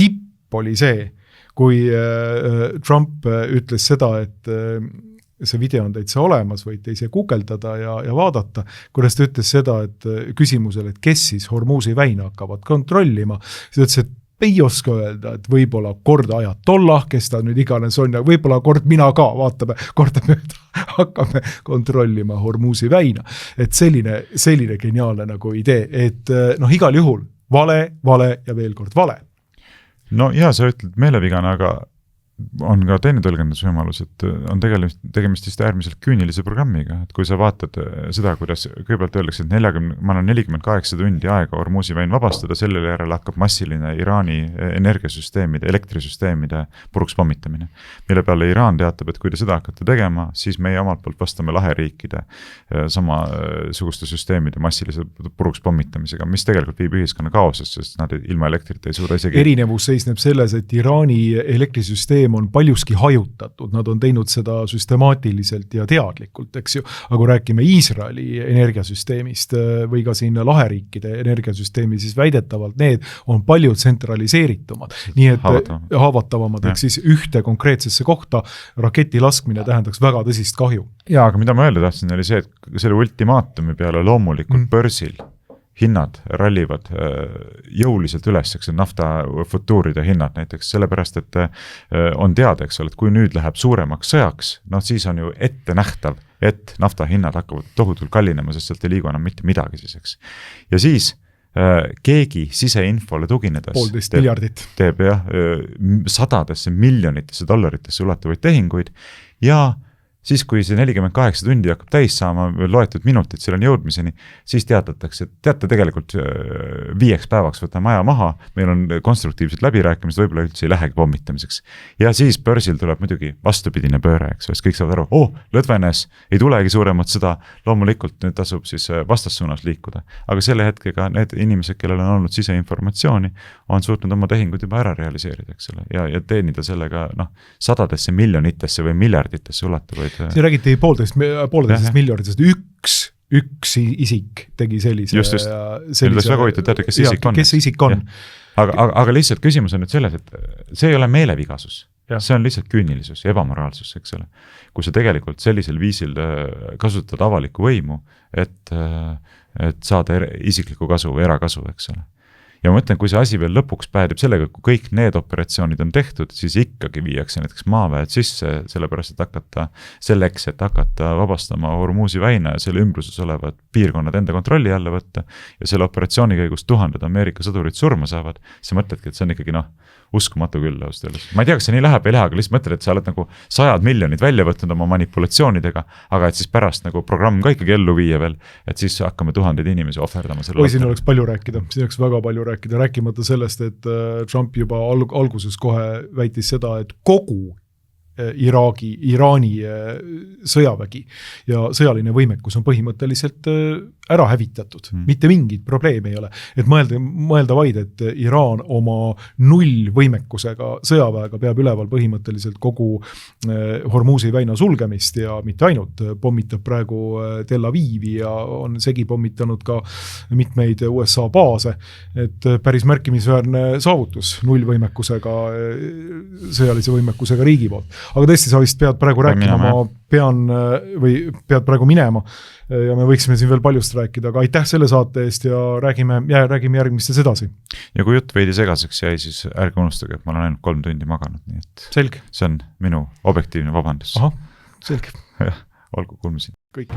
Tipp oli see, kui Trump ütles seda, et see video on täitsa olemas, võite ise guugeldada ja vaadata, kuidas ta ütles seda, et küsimusele, et kes siis Hormuzi väina hakkavad kontrollima, siis ütles, et ei oska öelda, et võib-olla kord ajatollah, kes ta nüüd iganes on, ja võib-olla kord mina ka, vaatame, kordamööda hakkame kontrollima Hormuzi väina. Et selline geniaalne nagu idee, et igal juhul vale ja veel kord vale. No ja sa ütled meelevigane, aga on ka teine tõlgendusvõimalus, et on tegemist vist äärmiselt küünilise programmiga, et kui sa vaatad seda, kuidas kõigepealt öeldakse, et ma olen 48 tundi aega Hormuzi väin vabastada, sellele järel hakkab massiline Iraani energiasüsteemide, elektrisüsteemide puruks pommitamine, mille peale Iraan teatab, et kui te seda hakkate tegema, siis meie omalt poolt vastame laheriikide samasuguste süsteemide massilise puruks pommitamisega, mis tegelikult viib ühiskonna kaosesse, sest nad ilma elektrit ei suuda isegi. Erinevus seisneb selles, et Iraani elektrisüsteem on paljuski hajutatud, nad on teinud seda süstemaatiliselt ja teadlikult, eks ju, aga kui räägime Iisraeli energiasüsteemist või ka siin laheriikide energiasüsteemi, siis väidetavalt need on palju tsentraliseeritumad, nii et haavatavamad, ehk siis ühte konkreetsesse kohta raketi laskmine tähendaks väga tõsist kahju. Jaa, aga mida ma öelda tahtsin, oli see, et selle ultimaatumi peale loomulikult börsil hinnad rallivad jõuliselt üles, eks nafta futuuride hinnad näiteks, sellepärast, et on teada, eks ole, et kui nüüd läheb suuremaks sõjaks, siis on ju ette nähtav, et nafta hinnad hakkavad tohutult kallinema, sest sealt ei liigu enam mitte midagi siis, eks. Ja siis keegi siseinfole tuginedes 1,5 miljardit teeb sadadesse miljonitesse dollaritesse ulatuvaid tehinguid ja siis, kui see 48 tundi hakkab täis saama, loetud minutid seal on jõudmiseni, siis teatatakse, et teate tegelikult 5 päevaks võtame aja maha, meil on konstruktiivsed läbirääkimised, võib-olla üldse ei lähegi pommitamiseks. Ja siis börsil tuleb muidugi vastupidine pööre, eks, sest kõik saavad aru, lõdvenes, ei tulegi suuremat sõda, loomulikult nüüd tasub siis vastassuunas liikuda. Aga selle hetkega need inimesed, kellel on olnud siseinformatsiooni, on suutnud oma tehingud juba ära realiseerida, eks ole, ja teenida sellega sadadesse miljonitesse või miljarditesse ulatuvaid. See räägiti poolteisest miljonitest, üks isik tegi sellise. Just. Nüüd oleks väga huvitav teada, kes see isik on. Aga lihtsalt küsimus on nüüd selles, et see ei ole meelevigasus. See on lihtsalt küünilisus ja ebamoraalsus, eks ole. Kui sa tegelikult sellisel viisil kasutad avalikku võimu, et saada isiklikku kasu või erakasu, eks ole. Ja ma mõtlen, kui see asi veel lõpuks päädib sellega, kui kõik need operatsioonid on tehtud, siis ikkagi viiakse näiteks maaväed sisse, selleks, et hakata vabastama Hormuzi väina ja selle ümbruses olevad piirkonnad enda kontrolli alla võtta ja selle operatsiooni käigus 1000 Ameerika sõdurid surma saavad, siis mõtledki, et see on ikkagi uskumatu küll. Ma ei tea, kas see nii läheb, ei lähe, aga lihtsalt mõtled, et sa oled nagu 100 miljonid välja võtnud oma manipulatsioonidega, aga et siis pärast nagu programm ka ikkagi ellu viia veel, et siis hakkame 1000 inimesi ohverdama. Siin oleks palju rääkida, siin oleks väga palju rääkimata sellest, et Trump juba alguses kohe väitis seda, et kogu Iraani sõjavägi ja sõjaline võimekus on põhimõtteliselt ära hävitatud, mitte mingit probleemi ei ole. Et mõelda vaid, et Iraan oma nullvõimekusega sõjaväega peab üleval põhimõtteliselt kogu Hormuzi väina sulgemist ja mitte ainult, pommitab praegu Tel Avivi ja on segi pommitanud ka mitmeid USA baase, et päris märkimisväärne saavutus nullvõimekusega, sõjalise võimekusega riigi poolt. Aga tõesti, sa vist pead praegu rääkima, ma pead praegu minema ja me võiksime siin veel paljust rääkida, aga aitäh selle saate eest ja räägime järgmistes edasi. Ja kui jutt veidi segaseks jäi, siis ärge unustage, et ma olen ainult 3 tundi maganud, nii et selge. See on minu objektiivne vabandus. Aha, selge. Olgu, kuulmiseni. Kõik.